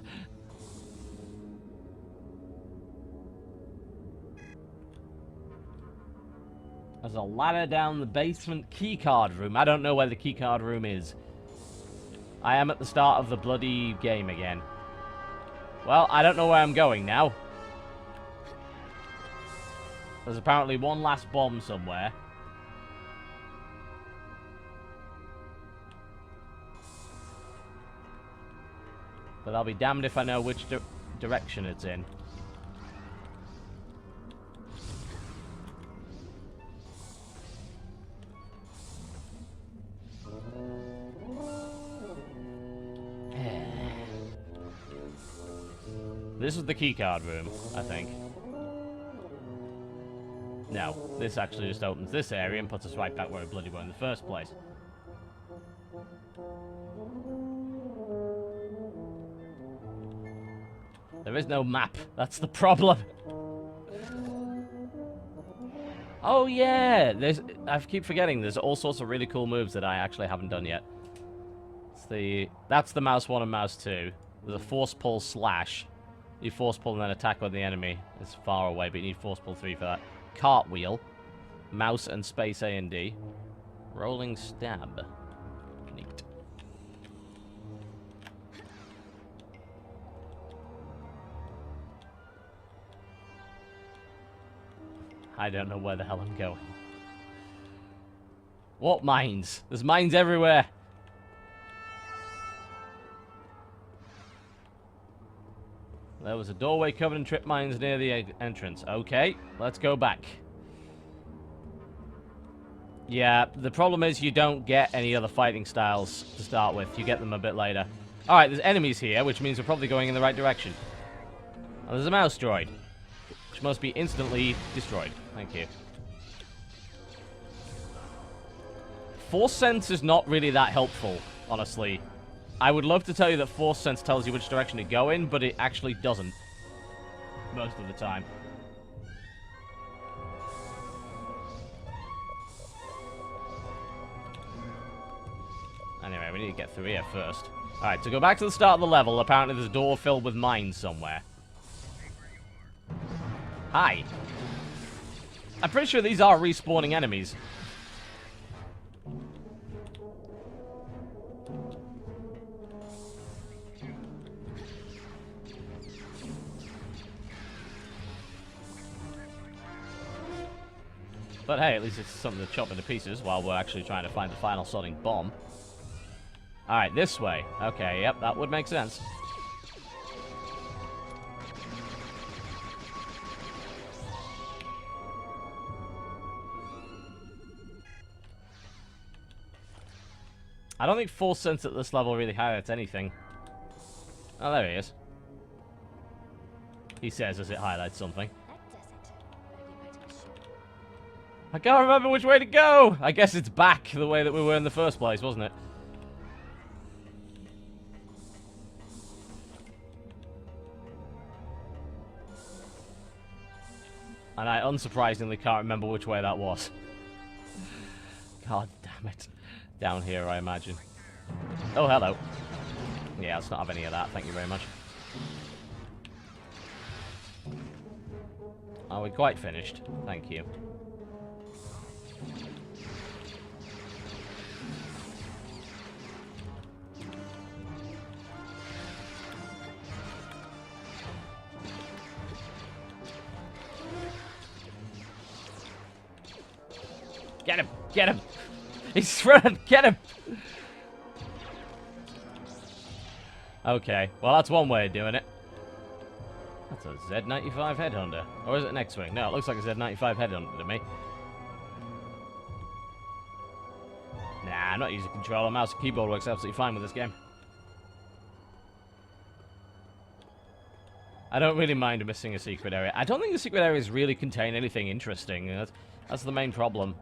There's a ladder down the basement keycard room. I don't know where the keycard room is. I am at the start of the bloody game again. Well, I don't know where I'm going now. There's apparently one last bomb somewhere. But I'll be damned if I know which direction it's in. This is the keycard room, I think. No, this actually just opens this area and puts us right back where we bloody were in the first place. There is no map. That's the problem. Oh yeah, I keep forgetting there's all sorts of really cool moves that I actually haven't done yet. That's the mouse 1 and mouse 2. There's a force pull slash. You force pull and then attack when the enemy is far away, but you need force pull 3 for that. Cartwheel. Mouse and space A and D. Rolling stab. Neat. I don't know where the hell I'm going. What mines? There's mines everywhere. There was a doorway covered in trip mines near the entrance. Okay, let's go back. Yeah, the problem is you don't get any other fighting styles to start with. You get them a bit later. Alright, there's enemies here, which means we're probably going in the right direction. And there's a mouse droid, which must be instantly destroyed. Thank you. Force sense is not really that helpful, honestly. I would love to tell you that force sense tells you which direction to go in, but it actually doesn't. Most of the time. Anyway, we need to get through here first. Alright, to go back to the start of the level, apparently there's a door filled with mines somewhere. Hi. I'm pretty sure these are respawning enemies. But hey, at least it's something to chop into pieces while we're actually trying to find the final sodding bomb. Alright, this way. Okay, yep, that would make sense. I don't think force sense at this level really highlights anything. Oh, there he is. He says as it highlights something. I can't remember which way to go! I guess it's back the way that we were in the first place, wasn't it? And I unsurprisingly can't remember which way that was. God damn it. Down here, I imagine. Oh, hello. Yeah, let's not have any of that, thank you very much. Are we quite finished? Thank you. Get him! Get him! He's running! Get him! Okay, well that's one way of doing it. That's a Z95 headhunter. Or is it an X-Wing? No, it looks like a Z95 headhunter to me. Nah, I'm not using controller. Mouse and keyboard works absolutely fine with this game. I don't really mind missing a secret area. I don't think the secret areas really contain anything interesting. That's the main problem.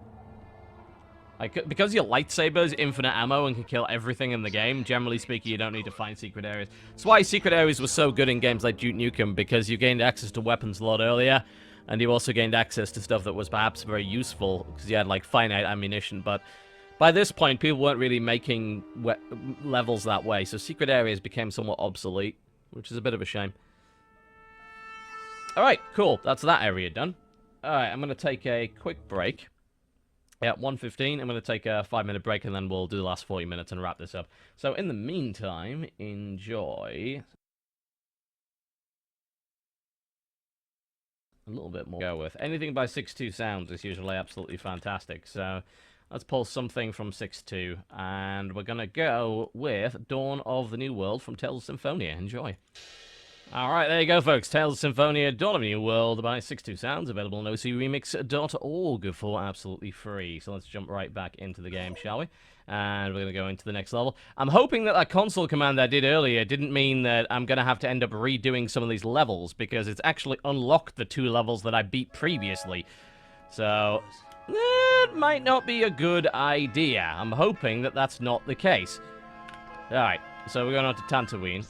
Like, because your lightsaber is infinite ammo and can kill everything in the game, generally speaking, you don't need to find secret areas. That's why secret areas were so good in games like Duke Nukem, because you gained access to weapons a lot earlier, and you also gained access to stuff that was perhaps very useful, because you had, like, finite ammunition, but by this point, people weren't really making levels that way, so secret areas became somewhat obsolete, which is a bit of a shame. Alright, cool. That's that area done. Alright, I'm going to take a quick break. Yeah, 1:15. I'm going to take a 5-minute break, and then we'll do the last 40 minutes and wrap this up. So, in the meantime, enjoy a little bit more to go with. Anything by 6.2 Sounds is usually absolutely fantastic. So, let's pull something from 6.2, and we're going to go with Dawn of the New World from Tales of Symphonia. Enjoy. Alright, there you go, folks. Tales of Symphonia, Dawn of a New World by 62 Sounds, available on ocremix.org for absolutely free. So let's jump right back into the game, shall we? And we're going to go into the next level. I'm hoping that console command I did earlier didn't mean that I'm going to have to end up redoing some of these levels, because it's actually unlocked the 2 levels that I beat previously. So, that might not be a good idea. I'm hoping that that's not the case. Alright, so we're going on to Tatooine.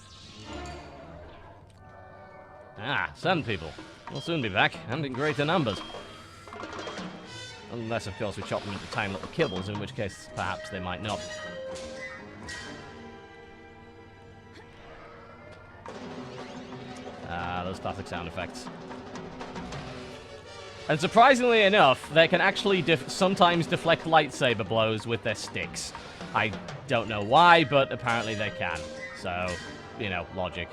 Ah, Sand People. We'll soon be back, and in greater numbers. Unless, of course, we chop them into tiny little kibbles, in which case, perhaps, they might not. Ah, those classic sound effects. And surprisingly enough, they can actually sometimes deflect lightsaber blows with their sticks. I don't know why, but apparently they can. So, you know, logic.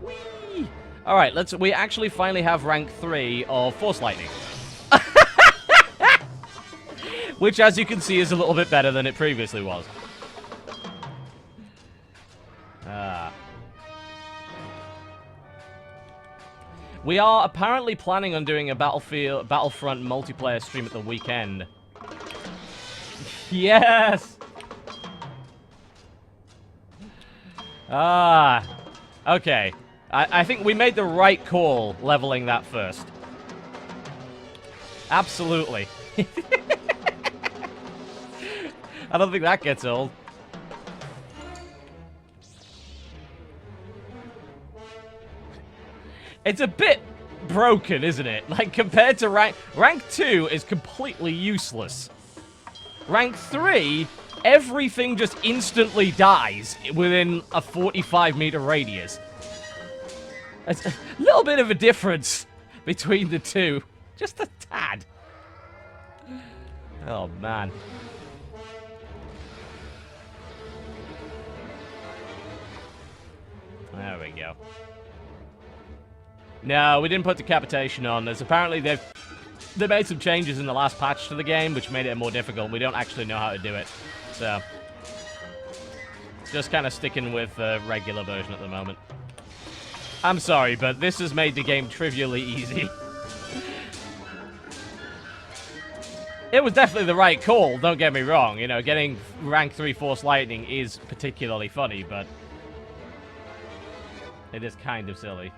Whee! Alright, we actually finally have rank 3 of Force Lightning. Which, as you can see, is a little bit better than it previously was. We are apparently planning on doing a Battlefront multiplayer stream at the weekend. Yes! Okay. I think we made the right call leveling that first. Absolutely. I don't think that gets old. It's a bit broken, isn't it? Like, compared to rank 2 is completely useless. Rank 3, everything just instantly dies within a 45-meter radius. It's a little bit of a difference between the two. Just a tad. Oh, man. There we go. No, we didn't put decapitation on. There's apparently they made some changes in the last patch to the game, which made it more difficult. We don't actually know how to do it. So, just kind of sticking with the regular version at the moment. I'm sorry, but this has made the game trivially easy. It was definitely the right call, don't get me wrong. You know, getting rank 3 Force Lightning is particularly funny, but it is kind of silly.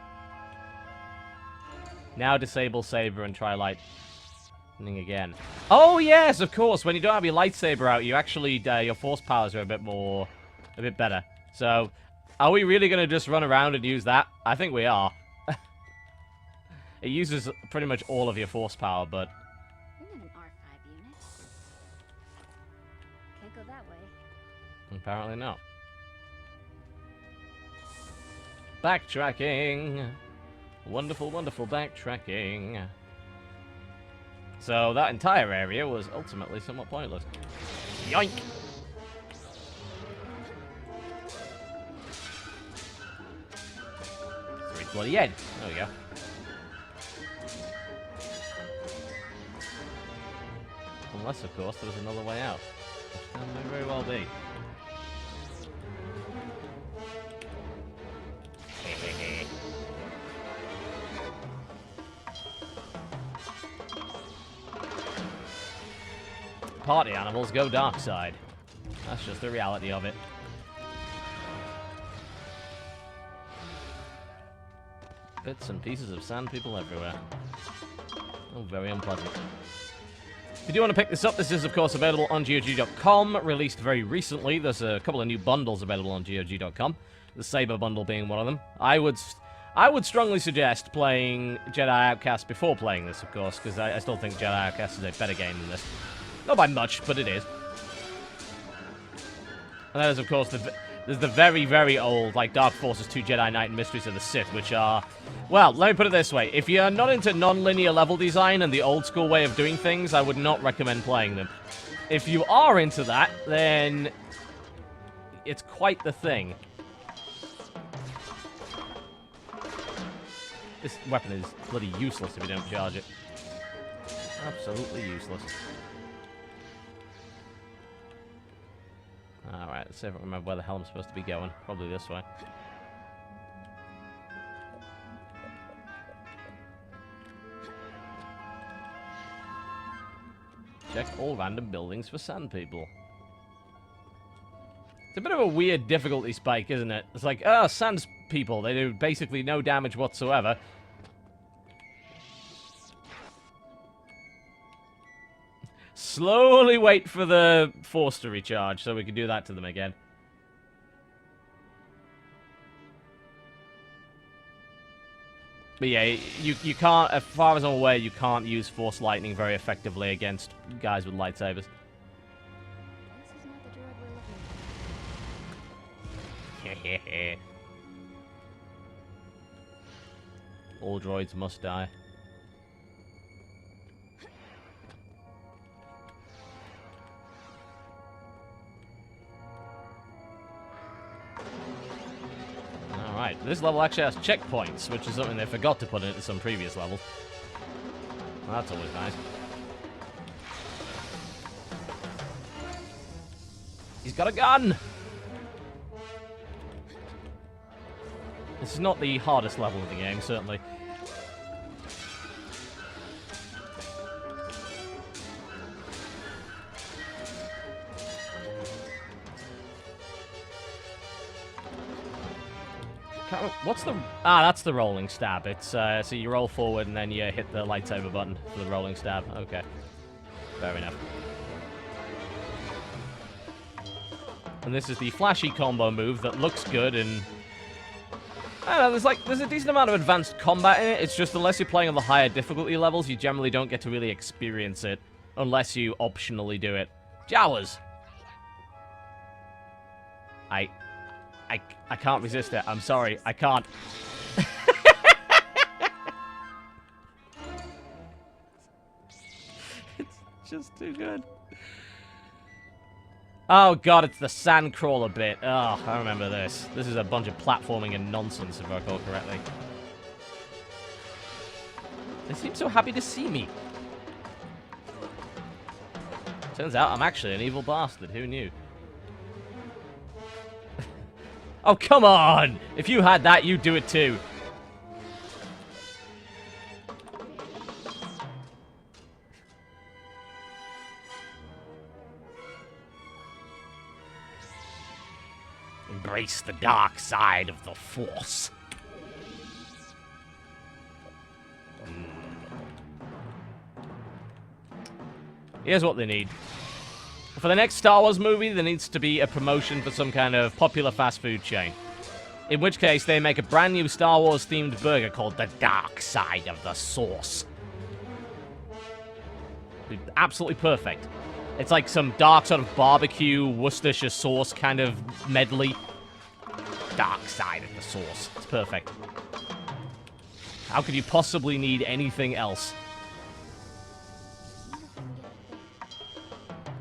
Now disable Saber and try lightning again. Oh, yes, of course. When you don't have your lightsaber out, you actually, your force powers are a bit better. So, are we really going to just run around and use that? I think we are. It uses pretty much all of your force power, but... You're not an R5 unit. Can't go that way. Apparently not. Backtracking. Wonderful, wonderful backtracking. So that entire area was ultimately somewhat pointless. Yoink! Three bloody head. There we go. Unless, of course, there was another way out. Which may very well be. Party animals go dark side. That's just the reality of it. Bits and pieces of sand people everywhere. Oh, very unpleasant. If you do want to pick this up, this is, of course, available on GOG.com, released very recently. There's a couple of new bundles available on GOG.com, the Saber bundle being one of them. I would strongly suggest playing Jedi Outcast before playing this, of course, because I still think Jedi Outcast is a better game than this. Not by much, but it is. And there's, of course, there's the very, very old, like, Dark Forces 2 Jedi Knight and Mysteries of the Sith, which are... Well, let me put it this way. If you're not into non-linear level design and the old-school way of doing things, I would not recommend playing them. If you are into that, then... it's quite the thing. This weapon is bloody useless if you don't charge it. Absolutely useless. Alright, let's see if I remember where the hell I'm supposed to be going. Probably this way. Check all random buildings for sand people. It's a bit of a weird difficulty spike, isn't it? It's like, oh, sand people. They do basically no damage whatsoever. Slowly wait for the force to recharge so we can do that to them again. But yeah, you can't, as far as I'm aware, you can't use force lightning very effectively against guys with lightsabers. This is not the droid we're looking for. All droids must die. Alright, this level actually has checkpoints, which is something they forgot to put into some previous levels. Well, that's always nice. He's got a gun! This is not the hardest level of the game, certainly. What's the... Ah, that's the rolling stab. It's, so you roll forward and then you hit the lightsaber button for the rolling stab. Okay. Fair enough. And this is the flashy combo move that looks good and... I don't know, there's a decent amount of advanced combat in it. It's just unless you're playing on the higher difficulty levels, you generally don't get to really experience it. Unless you optionally do it. Jawas! I can't resist it. I'm sorry. I can't. It's just too good. Oh god, it's the sandcrawler bit. Oh, I remember this. This is a bunch of platforming and nonsense, if I recall correctly. They seem so happy to see me. Turns out I'm actually an evil bastard. Who knew? Oh, come on! If you had that, you'd do it too. Embrace the dark side of the Force. Here's what they need. For the next Star Wars movie, there needs to be a promotion for some kind of popular fast food chain. In which case, they make a brand new Star Wars-themed burger called the Dark Side of the Sauce. Absolutely perfect. It's like some dark sort of barbecue, Worcestershire sauce kind of medley. Dark Side of the Sauce. It's perfect. How could you possibly need anything else?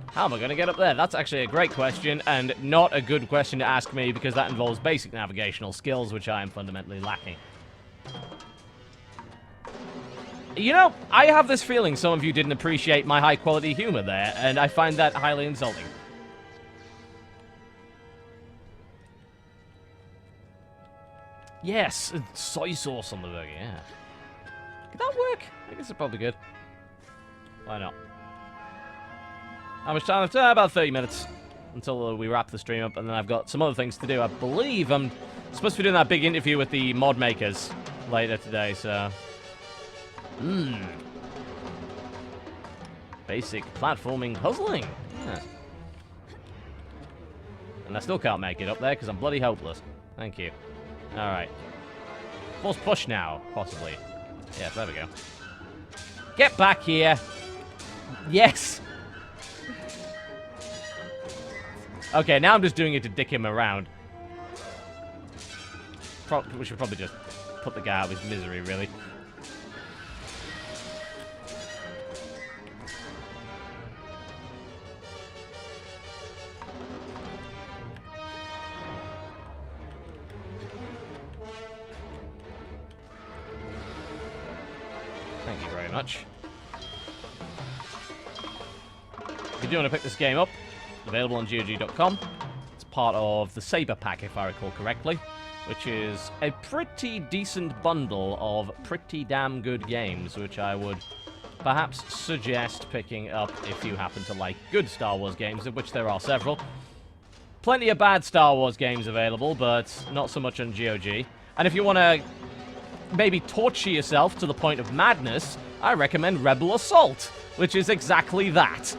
How am I going to get up there? That's actually a great question, and not a good question to ask me, because that involves basic navigational skills, which I am fundamentally lacking. You know, I have this feeling some of you didn't appreciate my high-quality humor there, and I find that highly insulting. Yes, soy sauce on the burger, yeah. Could that work? I guess it probably could. Why not? How much time? About 30 minutes until we wrap the stream up, and then I've got some other things to do. I believe I'm supposed to be doing that big interview with the mod makers later today, so... Basic platforming puzzling. Yeah. And I still can't make it up there because I'm bloody hopeless. Thank you. Alright. Force push now, possibly. Yeah, there we go. Get back here! Yes! Okay, now I'm just doing it to dick him around. We should probably just put the guy out of his misery, really. Thank you very much. If you do want to pick this game up, available on GOG.com. It's part of the Saber Pack, if I recall correctly, which is a pretty decent bundle of pretty damn good games, which I would perhaps suggest picking up if you happen to like good Star Wars games, of which there are several. Plenty of bad Star Wars games available, but not so much on GOG. And if you want to maybe torture yourself to the point of madness, I recommend Rebel Assault, which is exactly that.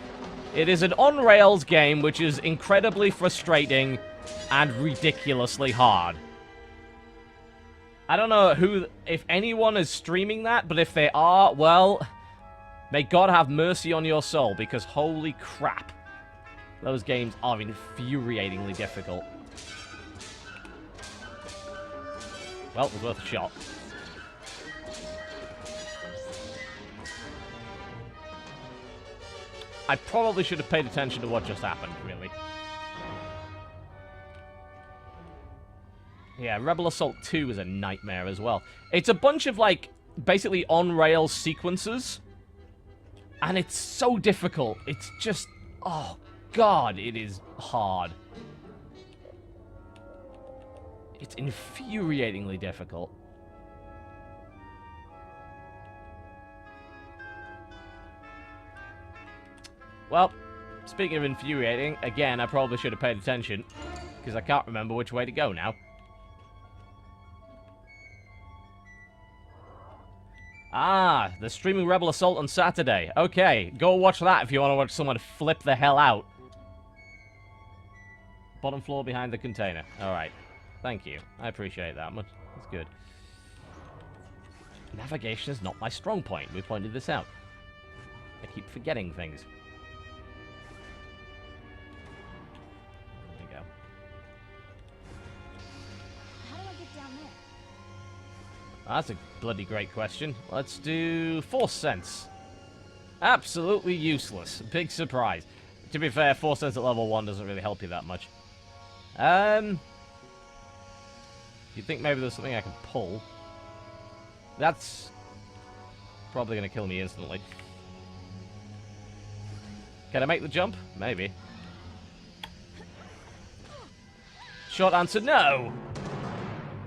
It is an on-rails game which is incredibly frustrating and ridiculously hard. I don't know if anyone is streaming that, but if they are, well, may God have mercy on your soul, because holy crap, those games are infuriatingly difficult. Well, it was worth a shot. I probably should have paid attention to what just happened, really. Yeah, Rebel Assault 2 is a nightmare as well. It's a bunch of, like, basically on-rails sequences. And it's so difficult. It's just... oh, God, it is hard. It's infuriatingly difficult. Well, speaking of infuriating, again, I probably should have paid attention, because I can't remember which way to go now. Ah, they're streaming Rebel Assault on Saturday. Okay, go watch that if you want to watch someone flip the hell out. Bottom floor behind the container. Alright. Thank you. I appreciate that much. That's good. Navigation is not my strong point. We pointed this out. I keep forgetting things. There we go. How do I get down there? That's a bloody great question. Let's do Force Sense. Absolutely useless. Big surprise. To be fair, Force Sense at level 1 doesn't really help you that much. You'd think maybe there's something I can pull. That's probably going to kill me instantly. Can I make the jump? Maybe. Short answer, no!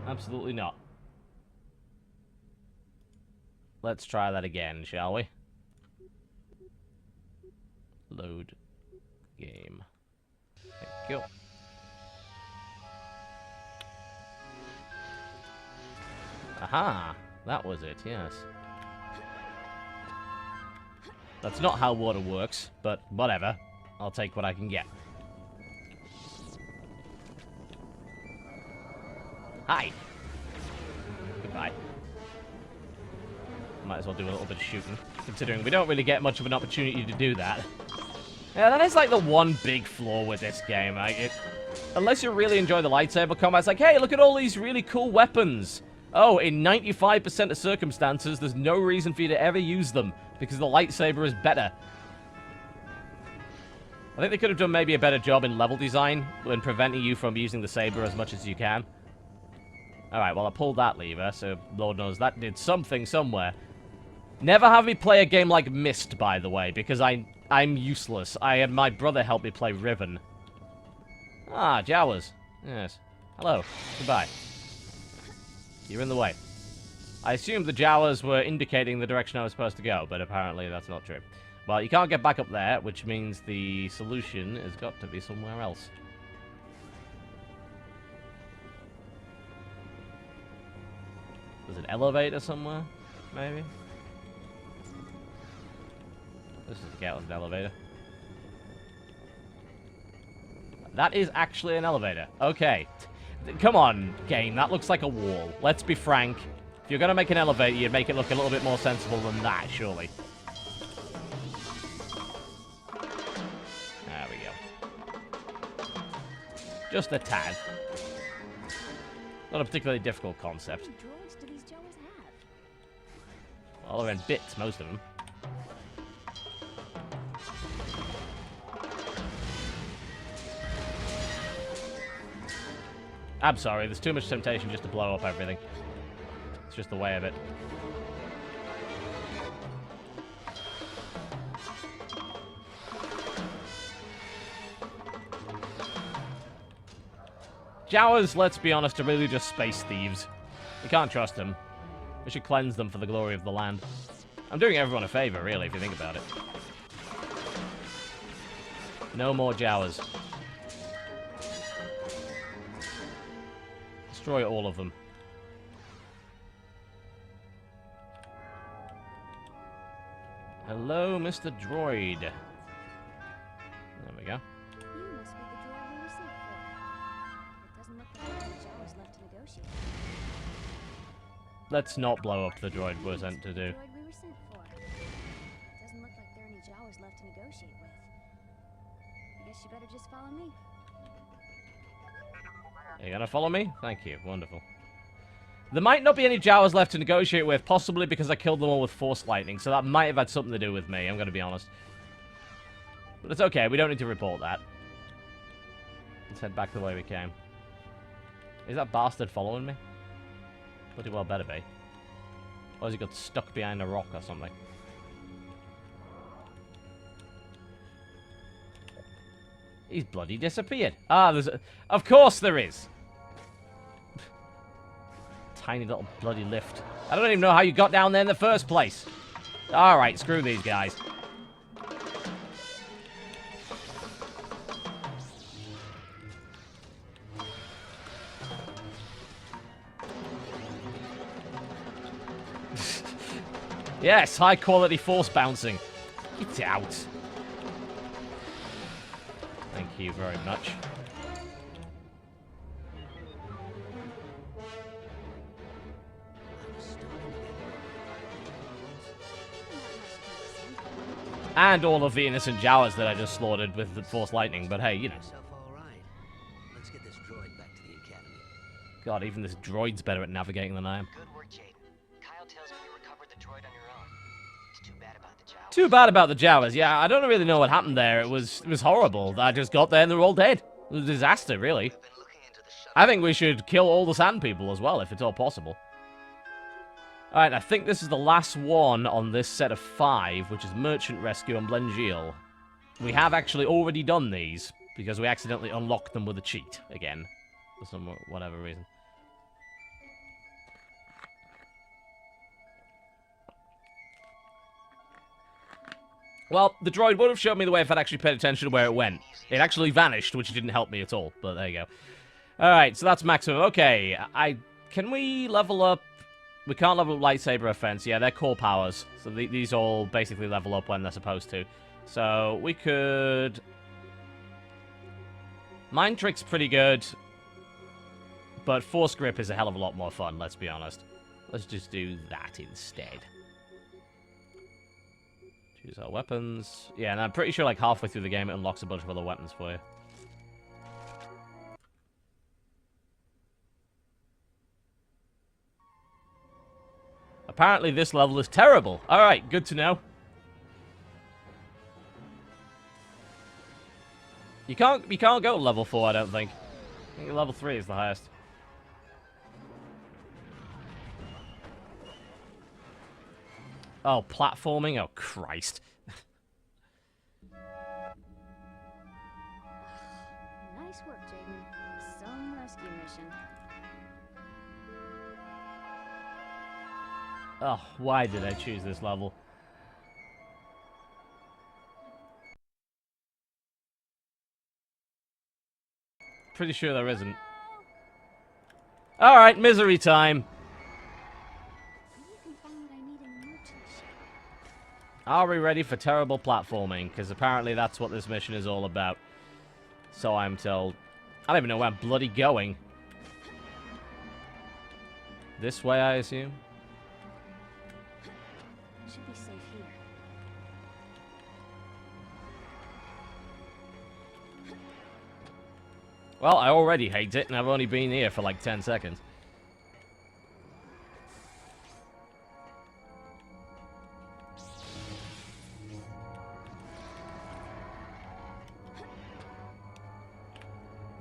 Absolutely not. Let's try that again, shall we? Load game. Thank you. Aha! That was it, yes. That's not how water works, but whatever. I'll take what I can get. Hi! Goodbye. Might as well do a little bit of shooting, considering we don't really get much of an opportunity to do that. Yeah, that is like the one big flaw with this game. Like, unless you really enjoy the lightsaber combat, it's like, hey, look at all these really cool weapons. Oh, in 95% of circumstances, there's no reason for you to ever use them, because the lightsaber is better. I think they could have done maybe a better job in level design when preventing you from using the saber as much as you can. Alright, well, I pulled that lever, so Lord knows that did something somewhere. Never have me play a game like Myst, by the way, because I'm useless. I had my brother help me play Riven. Ah, Jawas. Yes. Hello. Goodbye. You're in the way. I assumed the Jawas were indicating the direction I was supposed to go, but apparently that's not true. Well, you can't get back up there, which means the solution has got to be somewhere else. There's an elevator somewhere, maybe? This is the Gatlin's elevator. That is actually an elevator. Okay. Come on, game. That looks like a wall. Let's be frank. If you're going to make an elevator, you'd make it look a little bit more sensible than that, surely. There we go. Just a tad. Not a particularly difficult concept. How many droids do these Jawas have? Well, they're in bits, most of them. I'm sorry, there's too much temptation just to blow up everything. It's just the way of it. Jawas, let's be honest, are really just space thieves. You can't trust them. We should cleanse them for the glory of the land. I'm doing everyone a favor, really, if you think about it. No more Jawas. Destroy all of them. Hello, Mr. Droid. There we go. You must be the droid we were sent for. It doesn't look like there are any Jawas left to negotiate. Let's not blow up the droid we're sent to do. The droid we were sent for. It doesn't look like there are any Jawas left to negotiate with. I guess you better just follow me. Are you gonna follow me? Thank you. Wonderful. There might not be any Jawas left to negotiate with, possibly because I killed them all with Force Lightning, so that might have had something to do with me, I'm gonna be honest. But it's okay, we don't need to report that. Let's head back the way we came. Is that bastard following me? Bloody well better be. Or has he got stuck behind a rock or something? He's bloody disappeared. Ah, there's a... Of course there is! Tiny little bloody lift. I don't even know how you got down there in the first place. Alright, screw these guys. Yes, high quality force bouncing. Get out. Thank you very much. And all of the innocent Jawas that I just slaughtered with the Force Lightning, but hey, you know. Myself all right. Let's get this droid back to the academy. God, even this droid's better at navigating than I am. Good work, Jaden. Kyle tells me you recovered the droid on your own. It's too bad about the Jawas. Too bad about the Jawas. Yeah, I don't really know what happened there. It was horrible. I just got there and they were all dead. It was a disaster, really. I've been looking into the shuttle. I think we should kill all the sand people as well, if it's all possible. Alright, I think this is the last one on this set of 5, which is Merchant Rescue and Blengil. We have actually already done these, because we accidentally unlocked them with a cheat, again. For some whatever reason. Well, the droid would have showed me the way if I'd actually paid attention to where it went. It actually vanished, which didn't help me at all, but there you go. Alright, so that's maximum. Okay, can we level up... We can't level up lightsaber offense. Yeah, they're core powers. So these all basically level up when they're supposed to. So we could... Mind Trick's pretty good. But Force Grip is a hell of a lot more fun, let's be honest. Let's just do that instead. Choose our weapons. Yeah, and I'm pretty sure like halfway through the game it unlocks a bunch of other weapons for you. Apparently this level is terrible. Alright, good to know. You can't go to level 4, I don't think. I think level 3 is the highest. Oh, platforming? Oh, Christ. Nice work, Jaden. Some rescue mission. Oh, why did I choose this level? Pretty sure there isn't. Alright, misery time. Maybe you can find what I need in the merchant ship. Are we ready for terrible platforming? Because apparently that's what this mission is all about. So I'm told. I don't even know where I'm bloody going. This way, I assume? Should be safe here. Well, I already hate it, and I've only been here for like 10 seconds.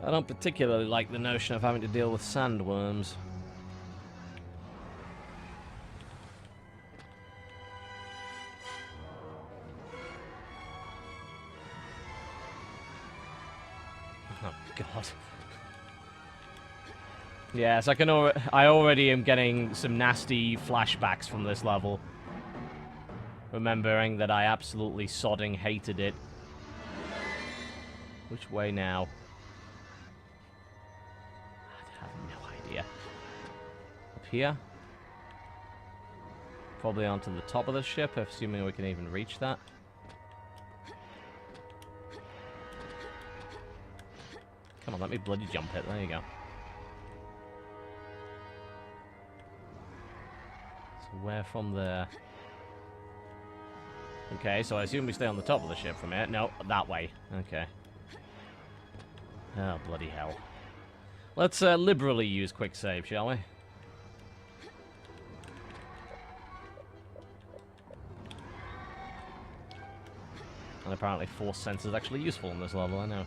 I don't particularly like the notion of having to deal with sandworms. Oh, God. Yes, I already am getting some nasty flashbacks from this level. Remembering that I absolutely sodding hated it. Which way now? I have no idea. Up here? Probably onto the top of the ship, assuming we can even reach that. Come on, let me bloody jump it. There you go. So where from there? Okay, so I assume we stay on the top of the ship from here. No, that way. Okay. Oh, bloody hell. Let's liberally use quick save, shall we? And apparently force sense is actually useful in this level, I know.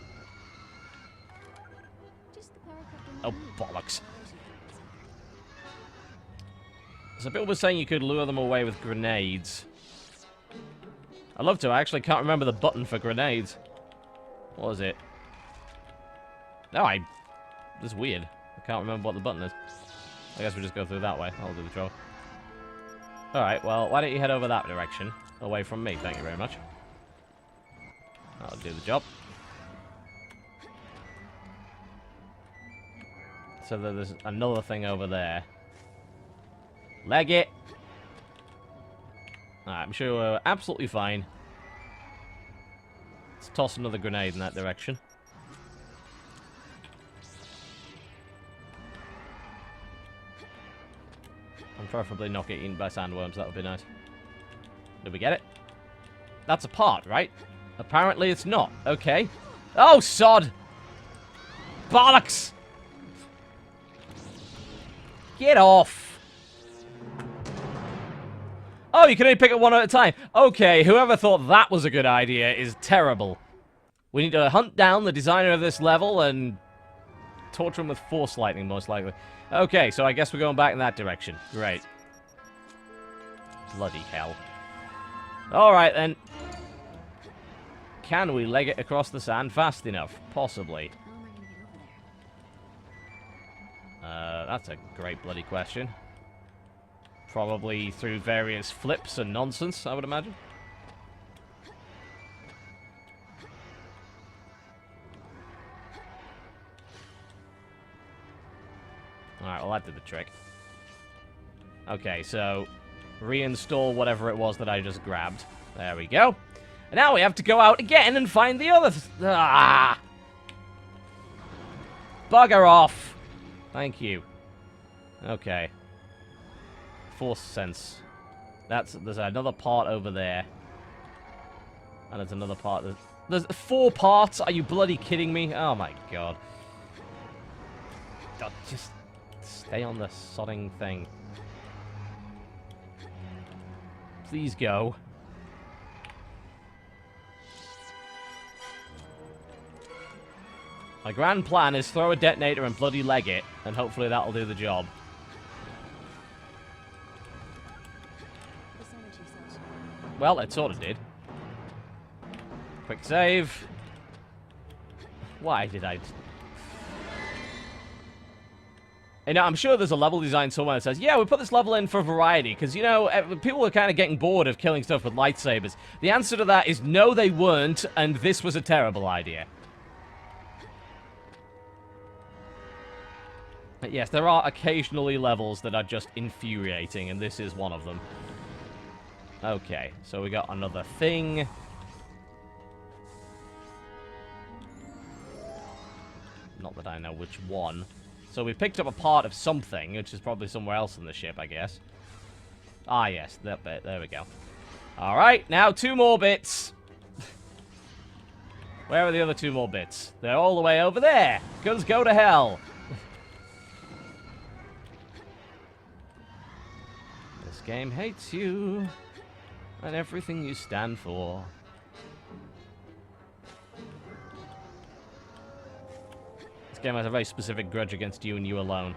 Just the power cut Oh, bollocks. So people were saying you could lure them away with grenades. I'd love to. I actually can't remember the button for grenades. What was it? No, this is weird. I can't remember what the button is. I guess we just go through that way. I'll do the job. Alright, well, why don't you head over that direction? Away from me, thank you very much. That'll do the job. So there's another thing over there. Leg it! Alright, I'm sure we're absolutely fine. Let's toss another grenade in that direction. And preferably not get eaten by sandworms, that would be nice. Did we get it? That's a part, right? Apparently it's not. Okay. Oh, sod! Bollocks! Get off! Oh, you can only pick it one at a time. Okay, whoever thought that was a good idea is terrible. We need to hunt down the designer of this level and torture him with force lightning, most likely. Okay, so I guess we're going back in that direction. Great. Bloody hell. Alright, then. Can we leg it across the sand fast enough? Possibly. How am I gonna get over there? That's a great bloody question. Probably through various flips and nonsense, I would imagine. Alright, well that did the trick. Okay, so reinstall whatever it was that I just grabbed. There we go. And now we have to go out again and find the other... Ah! Bugger off! Thank you. Okay. Force sense. There's another part over there. And there's another part... There's 4 parts? Are you bloody kidding me? Oh my god. God, just stay on the sodding thing. Please go. My grand plan is throw a detonator and bloody leg it, and hopefully that'll do the job. This energy cell. Well, it sort of did. Quick save. Why did I... You know, I'm sure there's a level design somewhere that says, yeah, we put this level in for variety, because, you know, people were kind of getting bored of killing stuff with lightsabers. The answer to that is no, they weren't, and this was a terrible idea. But yes, there are occasionally levels that are just infuriating, and this is one of them. Okay, so we got another thing. Not that I know which one. So we picked up a part of something, which is probably somewhere else in the ship, I guess. Ah, yes, that bit. There we go. Alright, now 2 more bits. Where are the other 2 more bits? They're all the way over there. Guns go to hell. This game hates you. And everything you stand for. This game has a very specific grudge against you and you alone.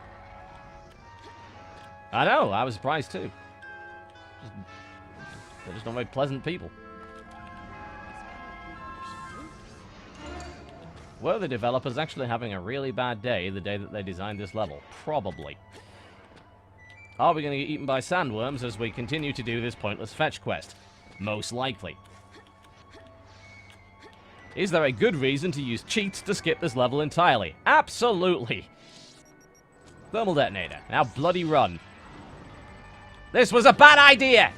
I know, I was surprised too. They're just not very pleasant people. Were the developers actually having a really bad day the day that they designed this level? Probably. Are we going to get eaten by sandworms as we continue to do this pointless fetch quest? Most likely. Is there a good reason to use cheats to skip this level entirely? Absolutely. Thermal detonator. Now bloody run. This was a bad idea!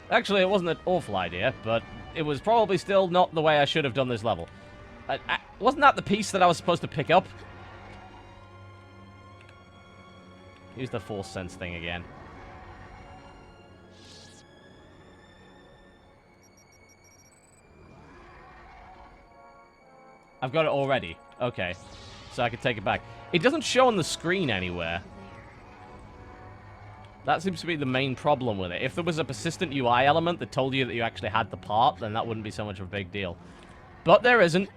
Actually, it wasn't an awful idea, but it was probably still not the way I should have done this level. Wasn't that the piece that I was supposed to pick up? Use the force sense thing again. I've got it already. Okay. So I can take it back. It doesn't show on the screen anywhere. That seems to be the main problem with it. If there was a persistent UI element that told you that you actually had the part, then that wouldn't be so much of a big deal. But there isn't.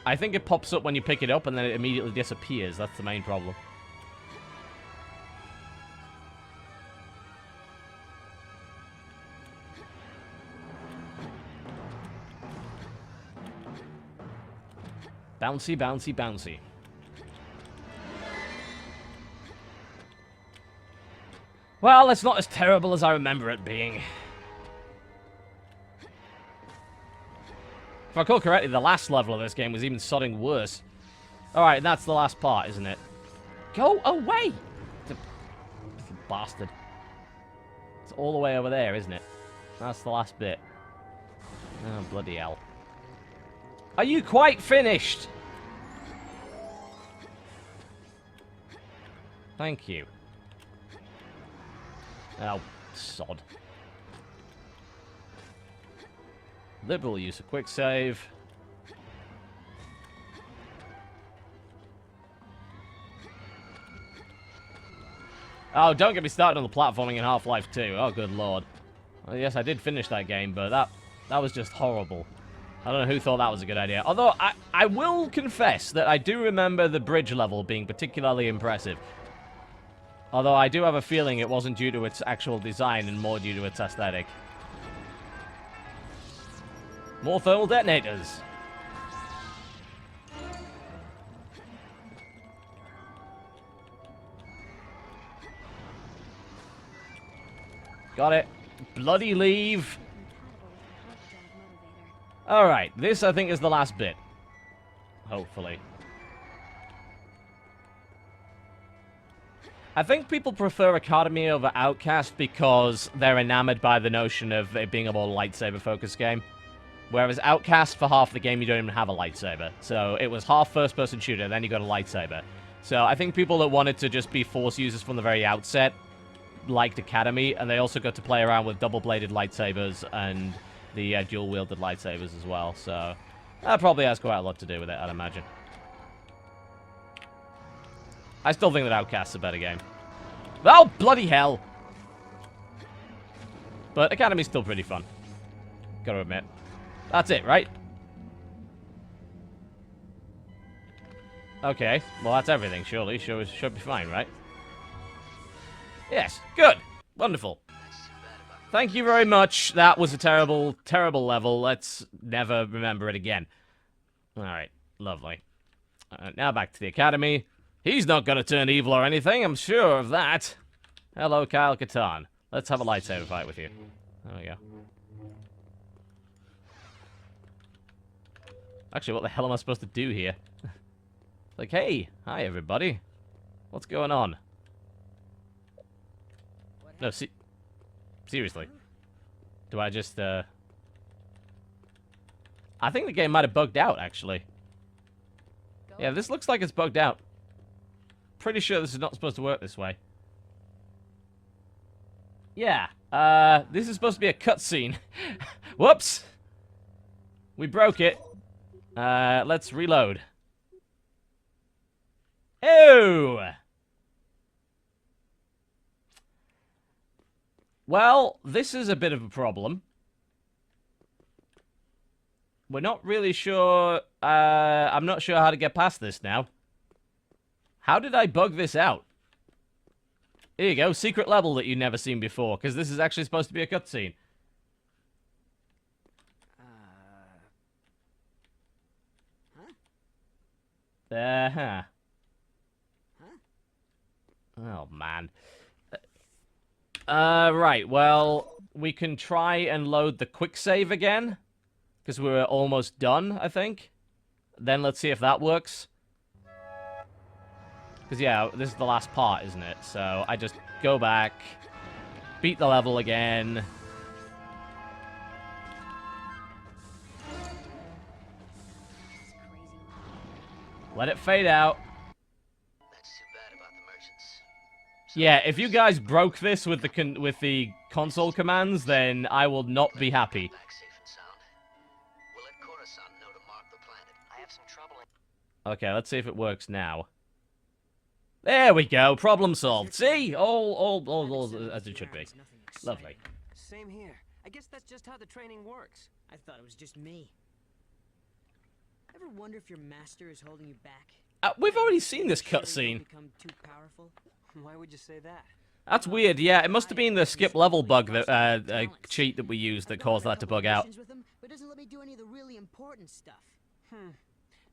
I think it pops up when you pick it up and then it immediately disappears. That's the main problem. Bouncy, bouncy, bouncy. Well, it's not as terrible as I remember it being. If I recall correctly, the last level of this game was even sodding worse. Alright, that's the last part, isn't it? Go away! Bastard. It's all the way over there, isn't it? That's the last bit. Oh, bloody hell. Are you quite finished? Thank you. Oh, sod. Liberal use of quick save. Oh, don't get me started on the platforming in Half-Life 2. Oh, good lord. Well, yes, I did finish that game, but that was just horrible. I don't know who thought that was a good idea. Although, I will confess that I do remember the bridge level being particularly impressive. Although I do have a feeling it wasn't due to its actual design and more due to its aesthetic. More thermal detonators. Got it. Bloody leave. Alright, this I think is the last bit. Hopefully. I think people prefer Academy over Outcast because they're enamored by the notion of it being a more lightsaber-focused game. Whereas Outcast, for half the game, you don't even have a lightsaber. So it was half first-person shooter, then you got a lightsaber. So I think people that wanted to just be Force users from the very outset liked Academy, and they also got to play around with double-bladed lightsabers and the dual-wielded lightsabers as well. So that probably has quite a lot to do with it, I'd imagine. I still think that Outcast's a better game. Oh, bloody hell! But Academy's still pretty fun. Gotta admit. That's it, right? Okay. Well, that's everything, surely. Should be fine, right? Yes. Good. Wonderful. Thank you very much. That was a terrible, terrible level. Let's never remember it again. Alright. Lovely. Now back to the Academy. He's not going to turn evil or anything, I'm sure of that. Hello, Kyle Katarn. Let's have a lightsaber fight with you. There we go. Actually, what the hell am I supposed to do here? Like, hey, hi everybody. What's going on? No, seriously. Do I just, I think the game might have bugged out, actually. Yeah, this looks like it's bugged out. Pretty sure this is not supposed to work this way. Yeah, this is supposed to be a cutscene. Whoops! We broke it. Let's reload. Oh! Well, this is a bit of a problem. We're not really sure, I'm not sure how to get past this now. How did I bug this out? Here you go, secret level that you've never seen before, because this is actually supposed to be a cutscene. Oh, man. Right, well, we can try and load the quick save again, because we're almost done, I think. Then let's see if that works. Because, yeah, this is the last part, isn't it? So I just go back, beat the level again. Let it fade out. That's too bad about the merchants. Yeah, if you guys broke this with the console commands, then I will not be happy. Back safe and sound. We'll let Coruscant know to mark the planet. I have some trouble in... Okay, let's see if it works now. There we go. Problem solved. See? All as it should be. Lovely. Same here. I guess that's just how the training works. I thought it was just me. Ever wonder if your master is holding you back? We've already seen this Sure you don't cutscene. become too powerful? Why would you say that? That's weird. Yeah, it must have been the skip level bug that cheat that we used that caused that to bug out. With him, but doesn't let me do any of the really important stuff.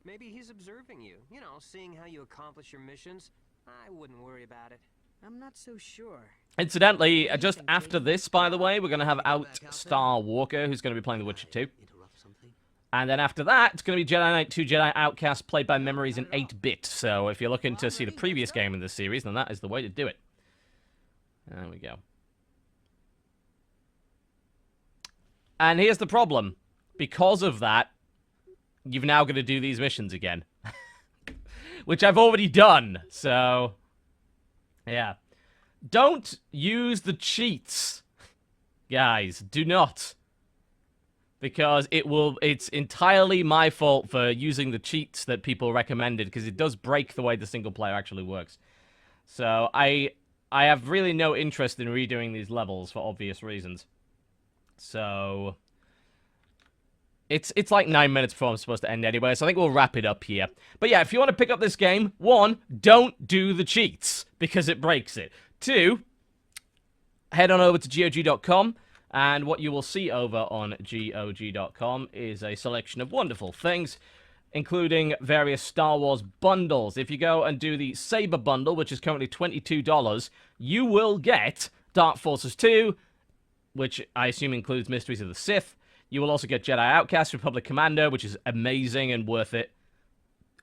Maybe he's observing you. You know, seeing how you accomplish your missions. I wouldn't worry about it. I'm not so sure. Incidentally, just after this, by the way, we're going to have out Star Walker, who's going to be playing The Witcher 2. Interrupt something? And then after that, it's going to be Jedi Knight 2 Jedi Outcast, played by Memories in 8-bit. So if you're looking to see the previous game in this series, then that is the way to do it. There we go. And here's the problem. Because of that, you've now got to do these missions again. Which I've already done, so... yeah. Don't use the cheats. Guys, do not. Because it's entirely my fault for using the cheats that people recommended, because it does break the way the single player actually works. So I have really no interest in redoing these levels for obvious reasons. So it's like 9 minutes before I'm supposed to end anyway, so I think we'll wrap it up here. But yeah, if you want to pick up this game, 1, don't do the cheats, because it breaks it. 2, head on over to GOG.com, and what you will see over on GOG.com is a selection of wonderful things, including various Star Wars bundles. If you go and do the Saber bundle, which is currently $22, you will get Dark Forces 2, which I assume includes Mysteries of the Sith. You will also get Jedi Outcast, Republic Commando, which is amazing and worth it.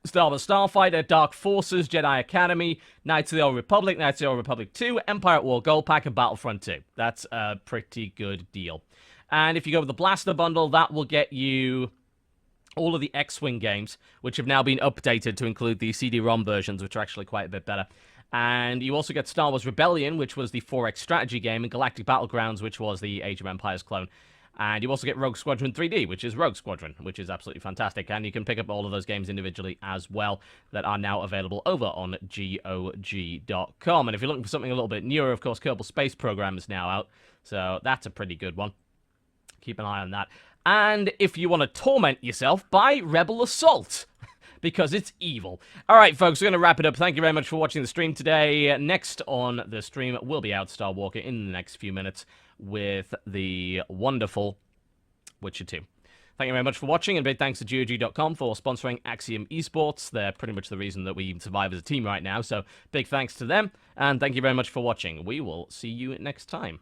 Star Wars Starfighter, Dark Forces, Jedi Academy, Knights of the Old Republic, Knights of the Old Republic 2, Empire at War Gold Pack, and Battlefront 2. That's a pretty good deal. And if you go with the Blaster Bundle, that will get you all of the X-Wing games, which have now been updated to include the CD-ROM versions, which are actually quite a bit better. And you also get Star Wars Rebellion, which was the 4X strategy game, and Galactic Battlegrounds, which was the Age of Empires clone. And you also get Rogue Squadron 3D, which is Rogue Squadron, which is absolutely fantastic. And you can pick up all of those games individually as well that are now available over on GOG.com. And if you're looking for something a little bit newer, of course, Kerbal Space Program is now out. So that's a pretty good one. Keep an eye on that. And if you want to torment yourself, buy Rebel Assault, because it's evil. All right, folks, we're going to wrap it up. Thank you very much for watching the stream today. Next on the stream will be out Star Walker in the next few minutes with the wonderful Witcher 2. Thank you very much for watching, and big thanks to GOG.com for sponsoring Axiom Esports. They're pretty much the reason that we even survive as a team right now, so big thanks to them, and thank you very much for watching. We will see you next time.